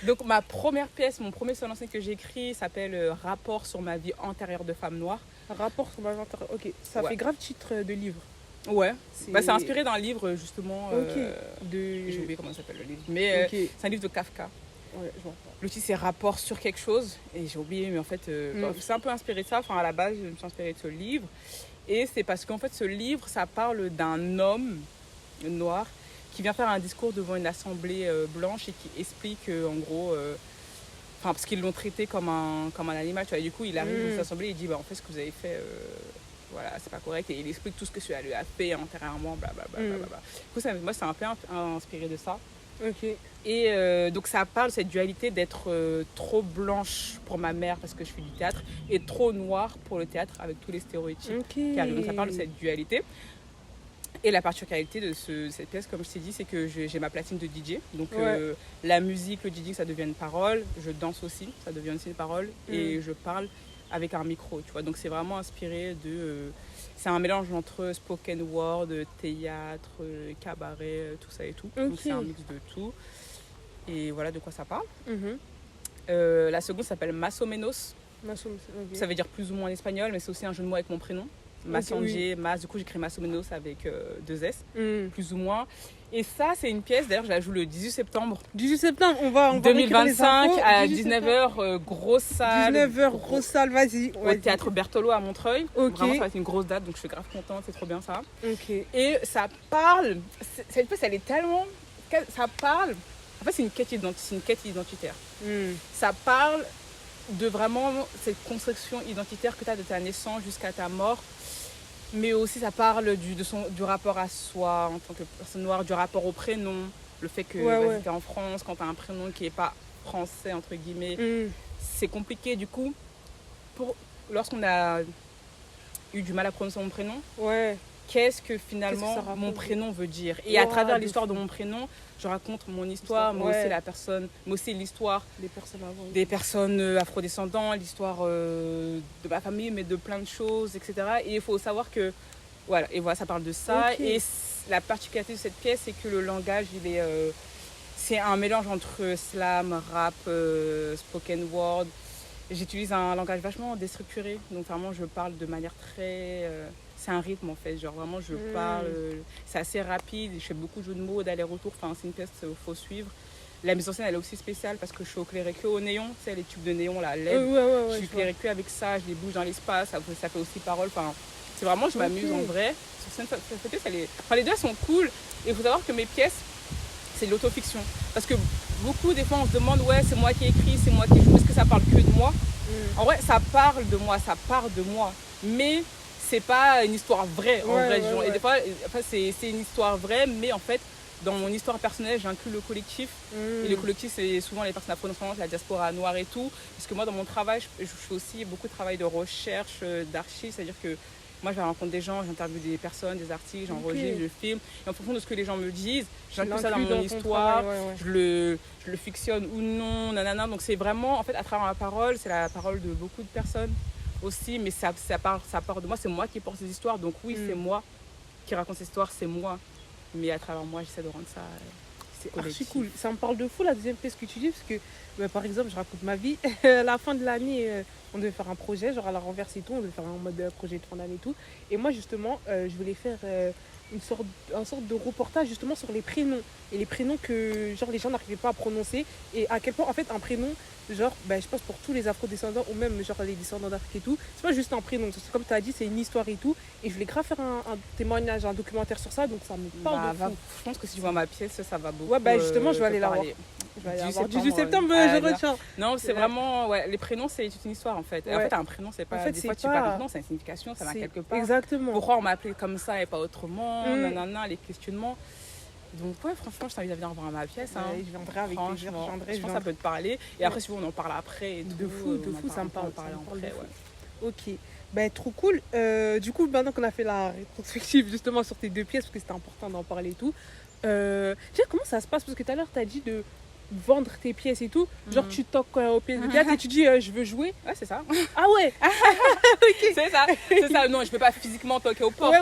Donc ma première pièce, mon premier seul en scène que j'ai écrit s'appelle Rapport sur ma vie antérieure de femme noire. Rapport sur ma vie antérieure, ok. Ça fait grave titre de livre. Ouais, c'est inspiré d'un livre justement. J'ai oublié comment ça s'appelle le livre. Mais c'est un livre de Kafka. Ouais, je vois. Le titre c'est Rapport sur quelque chose. Et j'ai oublié, mais en fait, c'est un peu inspiré de ça. Enfin, à la base, je me suis inspirée de ce livre. Et c'est parce qu'en fait, ce livre, ça parle d'un homme noir qui vient faire un discours devant une assemblée blanche et qui explique, en gros, parce qu'ils l'ont traité comme un animal, tu vois. Et du coup, il arrive dans cette assemblée et il dit, en fait, ce que vous avez fait, voilà, c'est pas correct. Et il explique tout ce que celui-là lui a fait antérieurement, blablabla. Du coup, moi, c'est un peu inspiré de ça. Ok. Et donc ça parle de cette dualité d'être trop blanche pour ma mère parce que je fais du théâtre et trop noire pour le théâtre avec tous les stéréotypes qui arrivent. Donc ça parle de cette dualité. Et la particularité de cette pièce, comme je t'ai dit, c'est que j'ai ma platine de DJ. Donc la musique, le DJing, ça devient une parole. Je danse aussi, ça devient aussi une parole. Et je parle avec un micro, tu vois. Donc c'est vraiment inspiré de... c'est un mélange entre spoken word, théâtre, cabaret, tout ça et tout. Donc c'est un mix de tout. Et voilà de quoi ça parle. La seconde s'appelle Más o menos. Ça veut dire plus ou moins en espagnol, mais c'est aussi un jeu de mots avec mon prénom. Massandier, Mas, du coup j'écris Más o menos avec 2 S, plus ou moins. Et ça, c'est une pièce, d'ailleurs je la joue le 18 septembre. 18 septembre, on va 2025 à 19h, grosse salle. 19h, grosse salle, vas-y. Au théâtre Berthelot à Montreuil. Vraiment, ça va être une grosse date, donc je suis grave contente, c'est trop bien ça. Et ça parle, cette pièce, elle est tellement... Ça parle... En fait, c'est une quête identitaire. Ça parle de vraiment cette construction identitaire que tu as de ta naissance jusqu'à ta mort. Mais aussi, ça parle du rapport à soi en tant que personne noire, du rapport au prénom. Le fait que tu es en France, quand tu as un prénom qui n'est pas français, entre guillemets, c'est compliqué. Du coup, lorsqu'on a eu du mal à prononcer mon prénom, qu'est-ce que finalement mon prénom veut dire? Et à travers l'histoire de mon prénom, je raconte mon histoire, mais aussi l'histoire des personnes afrodescendantes, l'histoire de ma famille, mais de plein de choses, etc. Et il faut savoir que, ça parle de ça. Et la particularité de cette pièce, c'est que le langage, c'est un mélange entre slam, rap, spoken word. J'utilise un langage vachement déstructuré, donc vraiment je parle de manière très... c'est un rythme en fait, genre vraiment je parle, c'est assez rapide, je fais beaucoup de jeux de mots, d'aller-retour, enfin c'est une pièce qu'il faut suivre. La mise en scène, elle est aussi spéciale parce que je suis éclairée que au néon, tu sais, les tubes de néon, là, LED. Je suis éclairée que avec ça, je les bouge dans l'espace, ça fait aussi parole. Enfin, c'est vraiment, je m'amuse en vrai. Sur scène, les deux, elles sont cool. Et il faut savoir que mes pièces, c'est de l'autofiction. Parce que beaucoup, des fois, on se demande, ouais, c'est moi qui écris, c'est moi qui joue, est-ce que ça parle que de moi? En vrai, ça parle de moi, ça part de moi. Mais c'est pas une histoire vraie, en vrai. Et des fois, c'est une histoire vraie, mais en fait, dans mon histoire personnelle, j'inclus le collectif. Et le collectif, c'est souvent les personnes afro-descendantes, la diaspora noire et tout. Parce que moi, dans mon travail, je fais aussi beaucoup de travail de recherche, d'archives. C'est-à-dire que moi, je vais rencontrer des gens, j'interviewe des personnes, des artistes, j'enregistre, je filme. Et en fonction de ce que les gens me disent, j'inclus ça dans mon histoire. Je le fictionne ou non, nanana. Donc c'est vraiment, en fait, à travers ma parole, c'est la parole de beaucoup de personnes aussi. Mais ça part de moi, c'est moi qui porte ces histoires. Donc oui, c'est moi qui raconte ces histoires, c'est moi. Mais à travers moi, j'essaie de rendre ça c'est archi cool. Ça me parle de fou la deuxième pièce que tu dis, parce que par exemple, je raconte ma vie. À la fin de l'année, on devait faire un projet, genre à la renverse et tout, on devait faire un mode projet de fin d'année et tout. Et moi, justement, je voulais faire une sorte de reportage justement sur les prénoms. Et les prénoms que genre les gens n'arrivaient pas à prononcer. Et à quel point, en fait, un prénom, genre, je pense pour tous les afro-descendants, ou même genre les descendants d'Afrique et tout, c'est pas juste un prénom. Comme tu as dit, c'est une histoire et tout. Et je voulais grave faire un témoignage, un documentaire sur ça, donc ça me parle de fou. Je pense que si tu vois ma pièce, ça va beaucoup. Ouais, justement, je vais aller la voir. Je vais aller la voir. 18 septembre, je retiens. Non, c'est vraiment, les prénoms, c'est toute une histoire en fait. En fait, un prénom, c'est pas. En fait, des fois, tu parles de nom, c'est une signification, ça va quelque part. Exactement. Pourquoi on m'a appelé comme ça et pas autrement, nanana, les questionnements. Donc ouais, franchement, je t'invite à venir voir ma pièce. Je viendrai avec plaisir. Je pense que ça peut te parler. Et après, si on en parle après. Et de fou, ça me parle. Après, Ok. Trop cool. Du coup, maintenant qu'on a fait la rétrospective justement sur tes deux pièces, parce que c'était important d'en parler et tout, comment ça se passe? Parce que tout à l'heure, tu as dit de vendre tes pièces et tout. Genre, tu toques aux pièces de théâtre et tu dis je veux jouer. Ouais, c'est ça. Ah ouais. Okay. C'est ça. Non, je peux pas physiquement toquer aux portes.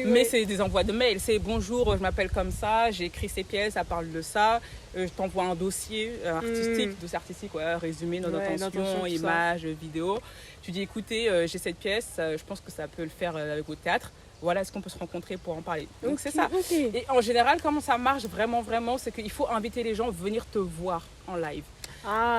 Mais c'est des envois de mails. C'est bonjour, je m'appelle comme ça, j'ai écrit ces pièces, ça parle de ça. Je t'envoie un dossier artistique, résumé, nos intentions, images, vidéos. Tu dis écoutez, j'ai cette pièce, je pense que ça peut le faire avec votre théâtre. Voilà, est-ce qu'on peut se rencontrer pour en parler? Donc c'est ça. Et en général, comment ça marche vraiment, c'est qu'il faut inviter les gens à venir te voir en live.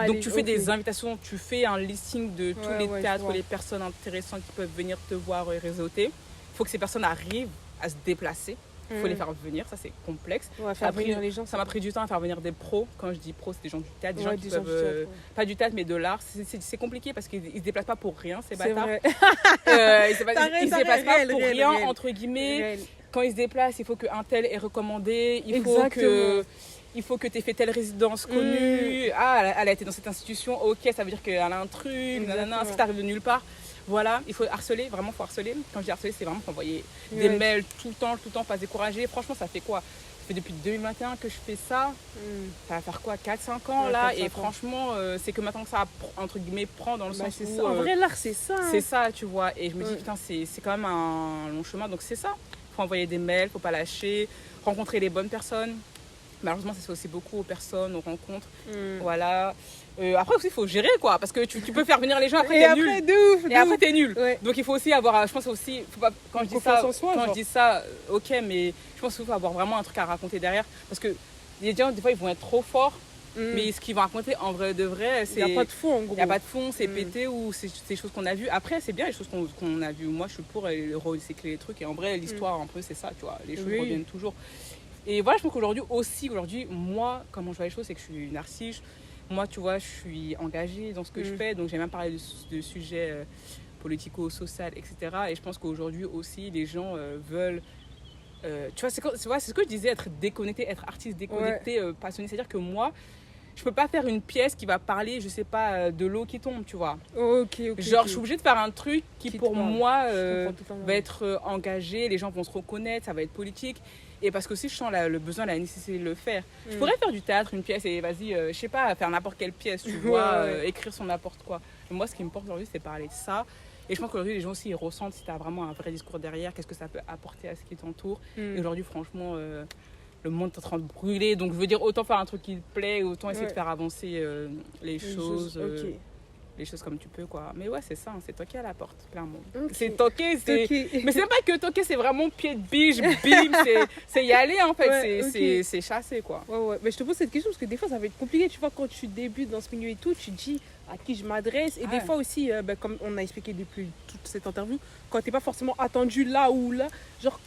Donc tu fais des invitations, tu fais un listing de tous les théâtres, les personnes intéressantes qui peuvent venir te voir et réseauter. Il faut que ces personnes arrivent à se déplacer. Il faut les faire venir, ça c'est complexe. Ça m'a pris du temps à faire venir des pros. Quand je dis pros, c'est des gens du théâtre, des gens qui peuvent. Pas du théâtre, mais de l'art. C'est compliqué parce qu'ils ne se déplacent pas pour rien, ces bâtards. Ils ne se déplacent pas pour rien, entre guillemets. Réel. Quand ils se déplacent, il faut qu'un tel est recommandé. Il faut que tu aies fait telle résidence connue. Ah, elle a été dans cette institution. Ok, ça veut dire qu'elle a un truc. Si tu arrives de nulle part. Voilà, il faut harceler, vraiment, il faut harceler. Quand je dis harceler, c'est vraiment envoyer des mails tout le temps, pas se décourager. Franchement, ça fait quoi? Ça fait depuis 2021 que je fais ça. Ça va faire quoi? 4-5 ans là. Et franchement, c'est que maintenant que ça, entre guillemets, prend dans le sens où... En vrai, l'art, c'est ça. C'est ça, tu vois. Et je me dis, putain, c'est quand même un long chemin. Donc c'est ça. Il faut envoyer des mails, il ne faut pas lâcher. Rencontrer les bonnes personnes. Malheureusement, ça se fait aussi beaucoup aux personnes, aux rencontres. Voilà. Après aussi, il faut gérer, quoi. Parce que tu peux faire venir les gens, après, t'es nul. Et après, t'es nul. Ouais. Donc, il faut aussi avoir... Je pense aussi... Faut pas, quand je dis ça, ok, mais je pense qu'il faut avoir vraiment un truc à raconter derrière. Parce que les gens, des fois, ils vont être trop forts. Mais ce qu'ils vont raconter, en vrai de vrai, c'est... Il n'y a pas de fond, en gros. Il n'y a pas de fond, c'est pété ou c'est des choses qu'on a vues. Après, c'est bien les choses qu'on a vues. Moi, je suis pour recycler les trucs. Et en vrai, l'histoire, un peu, c'est ça, tu vois. Les choses reviennent toujours. Et voilà, je pense qu'aujourd'hui, moi, comment je vois les choses, c'est que je suis une artiste. Moi, tu vois, je suis engagée dans ce que je fais. Donc, j'ai même parlé de sujets politico-sociaux, etc. Et je pense qu'aujourd'hui aussi, les gens veulent... tu vois, c'est ce que je disais, être déconnecté, être artiste déconnecté, passionné. C'est-à-dire que moi, je peux pas faire une pièce qui va parler, je sais pas, de l'eau qui tombe, tu vois. Genre, je suis obligée de faire un truc qui pour moi, va être engagé. Les gens vont se reconnaître, ça va être politique. Et parce que aussi je sens le besoin, la nécessité de le faire. Je pourrais faire du théâtre, une pièce et vas-y, je sais pas, faire n'importe quelle pièce, tu vois, écrire sur n'importe quoi. Mais moi, ce qui me porte aujourd'hui, c'est parler de ça. Et je pense qu'aujourd'hui, les gens aussi ils ressentent si tu as vraiment un vrai discours derrière, qu'est-ce que ça peut apporter à ce qui t'entoure. Et aujourd'hui, franchement, le monde est en train de brûler. Donc, je veux dire, autant faire un truc qui te plaît, autant essayer de faire avancer les choses. les choses comme tu peux, quoi. Mais ouais, c'est ça, c'est toquer à la porte, clairement. Okay. C'est toquer, mais c'est pas que toquer, c'est vraiment pied de biche, bim, c'est y aller, en fait, ouais, c'est chasser, quoi. Ouais. Mais je te pose cette question parce que des fois, ça va être compliqué, tu vois, quand tu débutes dans ce milieu et tout, tu te dis à qui je m'adresse. Et des fois aussi, comme on a expliqué depuis toute cette interview, quand t'es pas forcément attendu là ou là, genre,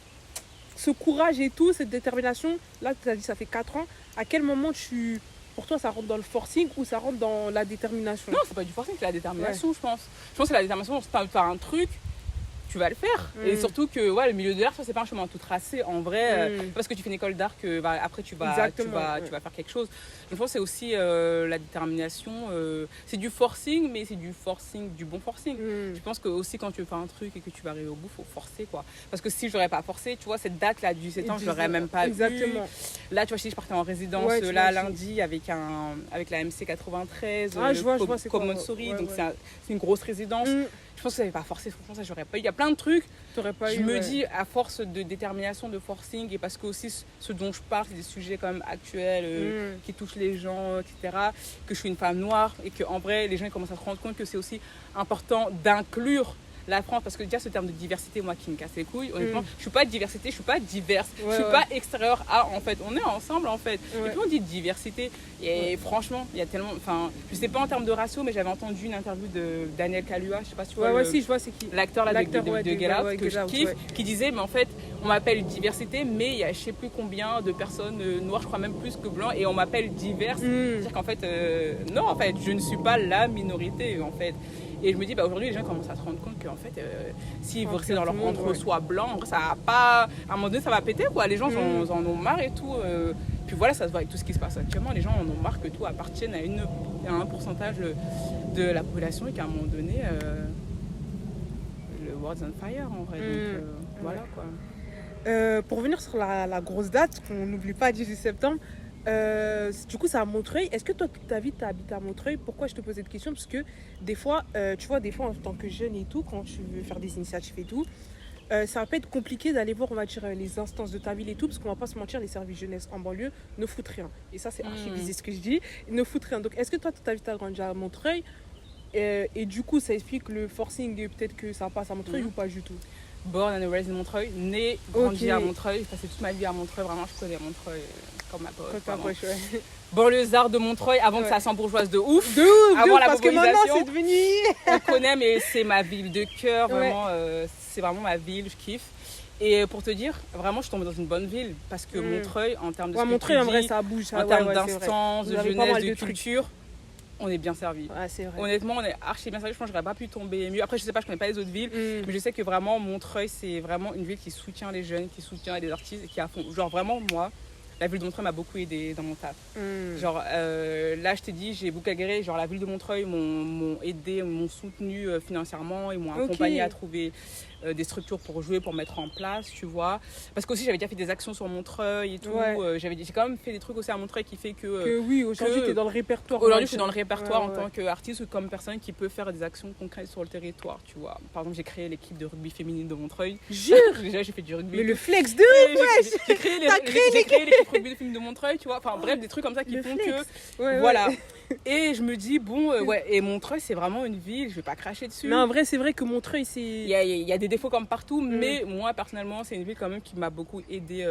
ce courage et tout, cette détermination, là, tu as dit ça fait 4 ans, à quel moment pour toi, ça rentre dans le forcing ou ça rentre dans la détermination? Non, c'est pas du forcing, c'est la détermination, je pense. Je pense que c'est la détermination, si t'as un truc, tu vas le faire. Et surtout que le milieu de l'art, c'est pas un chemin tout tracé. En vrai, parce que tu fais une école d'art que après tu vas faire quelque chose. Donc je pense que c'est aussi la détermination. C'est du forcing, mais c'est du forcing, du bon forcing. Je pense que aussi quand tu veux faire un truc et que tu vas arriver au bout, il faut forcer, quoi. Parce que si je n'aurais pas forcé, tu vois, cette date-là du 7 ans, je l'aurais même pas eu. Là, tu vois, si je partais en résidence lundi avec la MC 93, Common Sorry, donc c'est une grosse résidence. Je pense que ça n'avait pas forcé, franchement, ça j'aurais pas eu. Il y a plein de trucs. Je me dis, à force de détermination, de forcing, et parce que aussi ce dont je parle, c'est des sujets quand même actuels qui touchent les gens, etc. Que je suis une femme noire et qu'en vrai, les gens ils commencent à se rendre compte que c'est aussi important d'inclure la France, parce que déjà ce terme de diversité, moi qui me casse les couilles, honnêtement, je suis pas de diversité, je suis pas diverse, je suis pas extérieure à, en fait, on est ensemble en fait. Et puis on dit diversité, et franchement, il y a tellement, enfin, je sais pas en termes de ratio, mais j'avais entendu une interview de Daniel Kaluuya, je sais pas si tu vois, si je vois c'est qui, l'acteur là de Get Out, que je kiffe, qui disait, mais en fait, on m'appelle diversité, mais il y a je sais plus combien de personnes noires, je crois même plus que blancs, et on m'appelle diverse, c'est-à-dire qu'en fait, non, en fait, je ne suis pas la minorité, en fait. Et je me dis, aujourd'hui, les gens commencent à se rendre compte qu'en fait, s'ils veulent rester dans leur entre-soi blanc, en vrai, ça va pas. À un moment donné, ça va péter, quoi. Les gens en ont marre et tout. Puis voilà, ça se voit avec tout ce qui se passe actuellement. Les gens en ont marre que tout appartienne à un pourcentage de la population et qu'à un moment donné, le world's on fire, en vrai. Donc, voilà, quoi. Pour revenir sur la grosse date, qu'on n'oublie pas, 18 septembre, du coup c'est à Montreuil. Est-ce que toi toute ta vie tu as habité à Montreuil? Pourquoi je te pose cette question? Parce que des fois tu vois, des fois en tant que jeune et tout, quand tu veux faire des initiatives et tout, ça peut être compliqué d'aller voir, on va dire, les instances de ta ville et tout, parce qu'on va pas se mentir, les services jeunesse en banlieue ne foutent rien, et ça c'est archi bizarre ce que je dis, ils ne foutent rien. Donc est-ce que toi toute ta vie tu as grandi à Montreuil, et du coup ça explique le forcing, peut-être que ça passe à Montreuil ou pas du tout? Born and raised in Montreuil, née, grandi à Montreuil, j'ai passé toute ma vie à Montreuil, vraiment je connais Montreuil comme ma pote. Banlieusard de Montreuil, avant que ça s'embourgeoise de ouf. Avant la parce que maintenant c'est devenu... On connaît, mais c'est ma ville de cœur, vraiment, c'est vraiment ma ville, je kiffe. Et pour te dire, vraiment je suis tombée dans une bonne ville, parce que Montreuil, en termes de Montreuil, en vrai, ça bouge, en termes d'instance, de jeunesse, de culture, on est bien servi. C'est vrai. Honnêtement, on est archi bien servi. Je pense que j'aurais pas pu tomber mieux. Après, je sais pas, je connais pas les autres villes, mais je sais que vraiment Montreuil, c'est vraiment une ville qui soutient les jeunes, qui soutient les artistes et qui a fond. Genre vraiment, moi, la ville de Montreuil m'a beaucoup aidé dans mon taf. Genre là, je t'ai dit, j'ai beaucoup galéré. Genre la ville de Montreuil m'ont aidé, m'ont soutenu financièrement, ils m'ont accompagné à trouver des structures pour jouer, pour mettre en place, tu vois. Parce qu'aussi, j'avais déjà fait des actions sur Montreuil et tout. J'ai quand même fait des trucs aussi à Montreuil qui fait que oui, aujourd'hui, tu es dans le répertoire. Aujourd'hui, je suis dans le répertoire en tant qu'artiste ou comme personne qui peut faire des actions concrètes sur le territoire, tu vois. Par exemple, j'ai créé l'équipe de rugby féminine de Montreuil. Jure. Déjà, j'ai fait du rugby. Mais le flex de ouf, j'ai créé l'équipe rugby féminine de Montreuil, tu vois. Enfin, bref, des trucs comme ça qui font que... Voilà. Et je me dis, bon, et Montreuil, c'est vraiment une ville, je vais pas cracher dessus. Mais en vrai, c'est vrai que Montreuil, c'est... Il y a des défauts comme partout, mais moi, personnellement, c'est une ville quand même qui m'a beaucoup aidée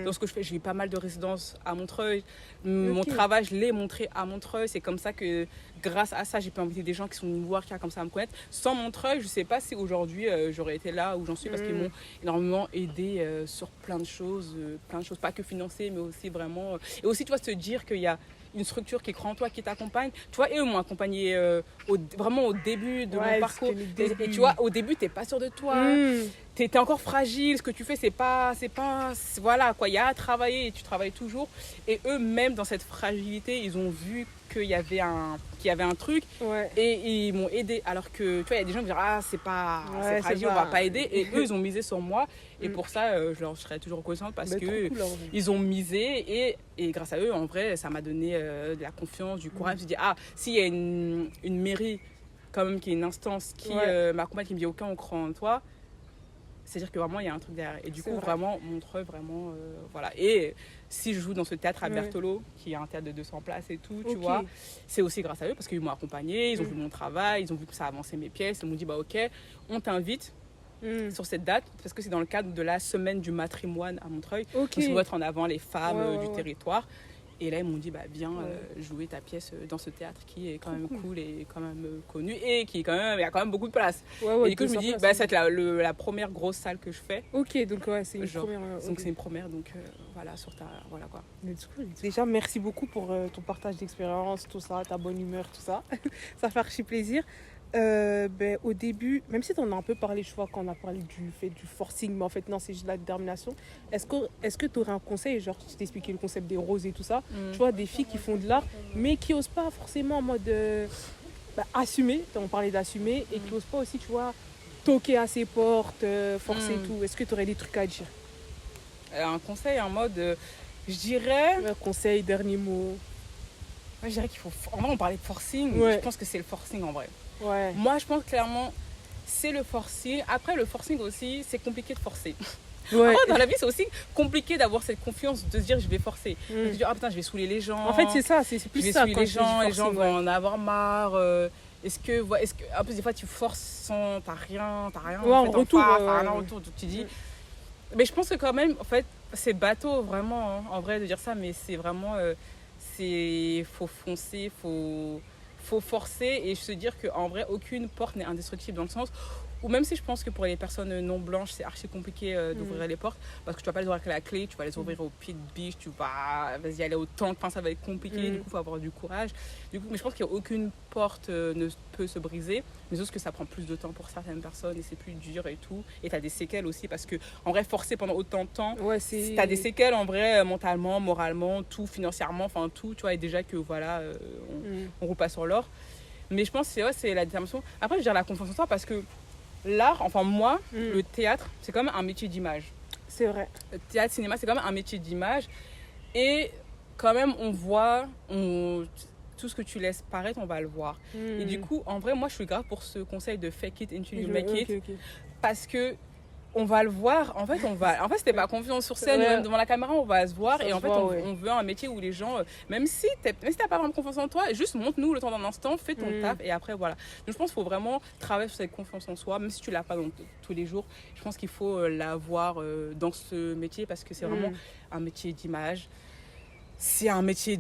dans ce que je fais. J'ai eu pas mal de résidences à Montreuil. Mon travail, je l'ai montré à Montreuil. C'est comme ça que, grâce à ça, j'ai pu inviter des gens qui sont venus me voir, qui a comme ça à me connaître. Sans Montreuil, je sais pas si aujourd'hui, j'aurais été là où j'en suis, parce qu'ils m'ont énormément aidé sur plein de choses, pas que financier, mais aussi vraiment... Et aussi, tu vois, se dire qu'il y a une structure qui croit en toi, qui t'accompagne. Tu vois, et eux m'ont accompagné vraiment au début de mon parcours. Et tu vois, au début, t'es pas sûr de toi. T'es encore fragile. Ce que tu fais, c'est pas... Voilà, quoi. Il y a à travailler et tu travailles toujours. Et eux, même dans cette fragilité, ils ont vu qu'il y avait un truc et ils m'ont aidé. Alors que, tu vois, il y a des gens qui disent « Ah, c'est fragile, on va pas aider. » Et eux, ils ont misé sur moi. Et pour ça, je serai toujours reconnaissante parce que ils ont misé et grâce à eux, en vrai, ça m'a donné de la confiance, du courage. Je me suis dit, s'il y a une mairie, quand même, qui est une instance qui m'accompagne, qui me dit, OK, on croit en toi, c'est-à-dire que vraiment, il y a un truc derrière. Et du coup, vraiment, Montreuil, vraiment, voilà. Et si je joue dans ce théâtre à Bertolo, qui est un théâtre de 200 places et tout, tu vois, c'est aussi grâce à eux parce qu'ils m'ont accompagné, ils ont vu mon travail, ils ont vu que ça avançait mes pièces, ils m'ont dit, bah ok, on t'invite sur cette date parce que c'est dans le cadre de la semaine du matrimoine à Montreuil. Donc, on doit mettre en avant les femmes du territoire. Et là, ils m'ont dit, bah, viens jouer ta pièce dans ce théâtre qui est quand même cool et quand même connu et qui est quand même, il y a quand même beaucoup de place. Et du coup, je me dis, bah, c'est la première grosse salle que je fais. Ok, donc c'est une première. Donc c'est une première, donc voilà, sur ta. Voilà quoi. Déjà, merci beaucoup pour ton partage d'expérience, tout ça, ta bonne humeur, tout ça. Ça fait archi plaisir. Au début, même si tu en as un peu parlé, je vois, quand on a parlé du fait du forcing, mais en fait, non, c'est juste la détermination. Est-ce que tu aurais un conseil, genre, tu t'es expliqué le concept des roses et tout ça, tu vois, des filles qui font de l'art, mais qui n'osent pas forcément en mode assumer, on parlait d'assumer, et qui n'osent pas aussi, tu vois, toquer à ses portes, forcer et tout. Est-ce que tu aurais des trucs à dire? Un conseil en mode, je dirais. Conseil, dernier mot. Moi, je dirais qu'il faut. En vrai, on parlait de forcing, je pense que c'est le forcing en vrai. Moi, je pense clairement, c'est le forcing. Après, le forcing aussi, c'est compliqué de forcer. Dans la vie, c'est aussi compliqué d'avoir cette confiance de se dire je vais forcer. De se dire, ah putain, je vais saouler les gens. En fait, c'est ça, c'est plus ça. Les gens vont en avoir marre. Est-ce que, en plus, des fois, tu forces sans. T'as rien en retour. T'as rien en retour. Donc, tu dis. Mais je pense que quand même, en fait, c'est bateau, vraiment, hein, en vrai, de dire ça, mais c'est vraiment. Faut foncer, faut forcer et se dire qu'en vrai aucune porte n'est indestructible dans le sens où même si je pense que pour les personnes non blanches c'est archi compliqué d'ouvrir les portes parce que tu vas pas les ouvrir avec la clé, tu vas les ouvrir au pied de biche, tu vas y aller au tank, enfin ça va être compliqué, du coup il faut avoir du courage, mais je pense qu'aucune porte ne peut se briser, mais juste que ça prend plus de temps pour certaines personnes et c'est plus dur et tout, et tu as des séquelles aussi parce que en vrai forcer pendant autant de temps, tu as des séquelles en vrai mentalement, moralement, tout, financièrement, enfin tout, tu vois, et déjà que voilà on roule pas sur l'or. Mais je pense que c'est la détermination. Après, je veux dire la confiance en soi parce que l'art, enfin moi, le théâtre, c'est quand même un métier d'image. C'est vrai. Le théâtre, cinéma, c'est quand même un métier d'image. Et quand même, on voit, tout ce que tu laisses paraître, on va le voir. Et du coup, en vrai, moi, je suis grave pour ce conseil de fake it until you make it. Parce que on va le voir, en fait, si t'es pas confiant sur scène, même devant la caméra, on va se voir et en fait, on veut un métier où les gens, même si t'as pas vraiment confiance en toi, juste montre-nous le temps d'un instant, fais ton taf et après, voilà. Donc, je pense qu'il faut vraiment travailler sur cette confiance en soi, même si tu l'as pas tous les jours, je pense qu'il faut l'avoir dans ce métier parce que c'est vraiment un métier d'image. C'est un métier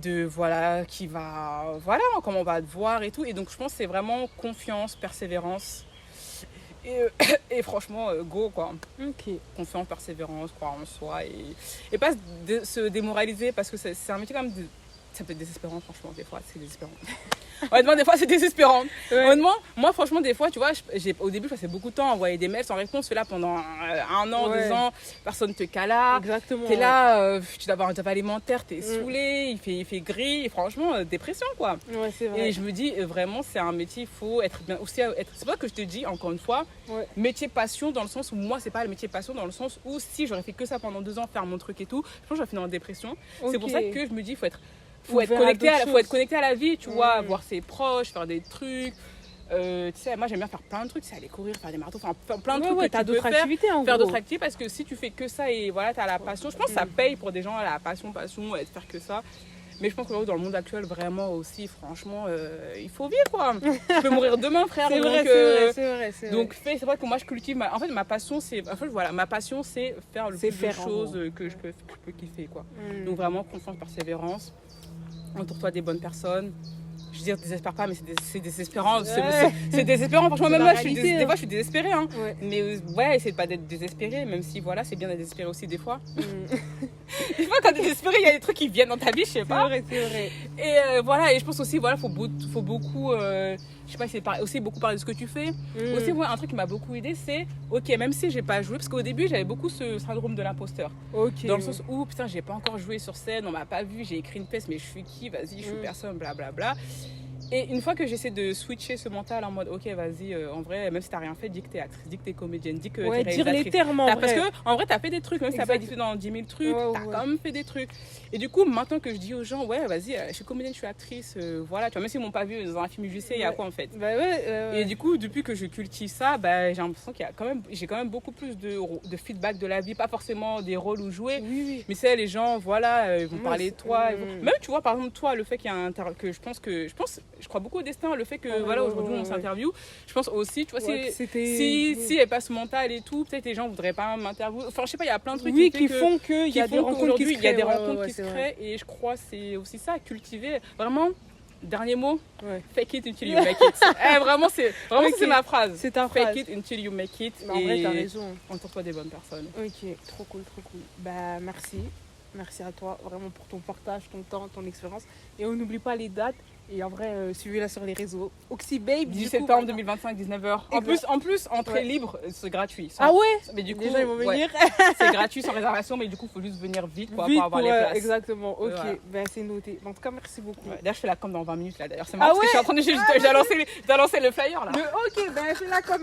qui va, comment on va te voir et tout. Et donc, je pense que c'est vraiment confiance, persévérance. Et franchement, go quoi. Confiance, persévérance, croire en soi et pas se démoraliser parce que c'est un métier quand même ça peut être désespérant, franchement, des fois c'est désespérant. Honnêtement, des fois c'est désespérant. Honnêtement, moi franchement, des fois, tu vois, au début je passais beaucoup de temps à envoyer des mails sans réponse. Fais là pendant 1 an, 2 ans, personne ne te cala. Exactement. T'es là, tu dois avoir un job alimentaire, t'es saoulé, il fait gris, et franchement, dépression quoi. C'est vrai. Et je me dis, vraiment, c'est un métier, il faut être bien. Aussi, c'est pour ça que je te dis, encore une fois, métier passion dans le sens où moi, c'est pas le métier passion dans le sens où si j'aurais fait que ça pendant 2 ans, faire mon truc et tout, je pense que j'aurais fini en dépression. C'est pour ça que je me dis, il faut être connecté à la vie, tu vois, voir ses proches, faire des trucs. Tu sais, moi j'aime bien faire plein de trucs, c'est aller courir, faire des marathons, faire plein de trucs que tu peux faire d'autres activités parce que si tu fais que ça et voilà, t'as la passion, je pense que ça paye pour des gens la passion et de faire que ça. Mais je pense que dans le monde actuel, vraiment aussi, franchement, il faut vivre quoi. Tu peux mourir demain, frère. C'est vrai. Donc, c'est vrai que moi, je cultive. En fait, ma passion, c'est faire le plus de choses que je peux kiffer quoi. Donc, vraiment, confiance, persévérance. Entoure-toi des bonnes personnes. Je veux dire, désespère pas, mais c'est désespérant. C'est désespérant. Franchement, même moi, des fois, je suis désespérée. Hein. Mais essaie de pas d'être désespérée, même si voilà, c'est bien d'être désespérée aussi des fois. Des fois, quand t'es désespérée, il y a des trucs qui viennent dans ta vie, je sais pas. C'est vrai. Et je pense aussi, faut beaucoup. Je sais pas, c'est aussi beaucoup parler de ce que tu fais. Aussi, un truc qui m'a beaucoup aidé, c'est ok, même si j'ai pas joué, parce qu'au début, j'avais beaucoup ce syndrome de l'imposteur. Dans le sens où, putain, j'ai pas encore joué sur scène, on m'a pas vu, j'ai écrit une pièce, mais je suis qui, vas-y, je suis personne, blablabla. Et une fois que j'essaie de switcher ce mental en mode, ok, vas-y, en vrai, même si t'as rien fait, dis que t'es actrice, dis que t'es comédienne, dis que t'es réalisatrice. Dire les termes en vrai. Parce que, en vrai, t'as fait des trucs, même si t'as pas été dans 10 000 trucs, t'as quand même fait des trucs. Et du coup, maintenant que je dis aux gens, ouais, vas-y, je suis comédienne, je suis actrice, voilà, tu vois, même s'ils m'ont pas vu dans un film UGC, il y a quoi en fait. Et du coup, depuis que je cultive ça, j'ai l'impression qu'il y a j'ai quand même beaucoup plus de feedback de la vie, pas forcément des rôles où jouer, mais c'est les gens, voilà, ils vont parler de toi. Même, tu vois, par exemple, toi, le fait qu'il y a un que je crois beaucoup au destin, le fait que voilà aujourd'hui on s'interviewe, je pense aussi, tu vois, si elle passe mental et tout, peut-être les gens voudraient pas m'interviewer, enfin je sais pas, il y a plein de trucs qui font qu'il y a des rencontres qui se créent, il y a des rencontres qui se créent, et je crois c'est aussi ça, cultiver vraiment. Dernier mot, fake it until you make it. Vraiment, c'est ma phrase. C'est ta phrase. Fake it until you make it. En vrai, t'as raison. Entoure-toi des bonnes personnes. Ok, trop cool. Bah, merci. Merci à toi, vraiment, pour ton partage, ton temps, ton expérience. Et on n'oublie pas les dates. Et en vrai, suivez-la sur les réseaux. OxyBabe, 10 septembre 2025, 19h. En plus, entrée libre, c'est gratuit. Ah ouais? Mais du coup, les gens ils vont venir. C'est gratuit sans réservation, mais du coup, il faut juste venir vite pour avoir les places. Exactement, ok. Ben, c'est noté. En tout cas, merci beaucoup. D'ailleurs, je fais la com dans 20 minutes là. D'ailleurs, c'est marrant parce que je suis en train de lancer le flyer là. Ok, ben, fais la com.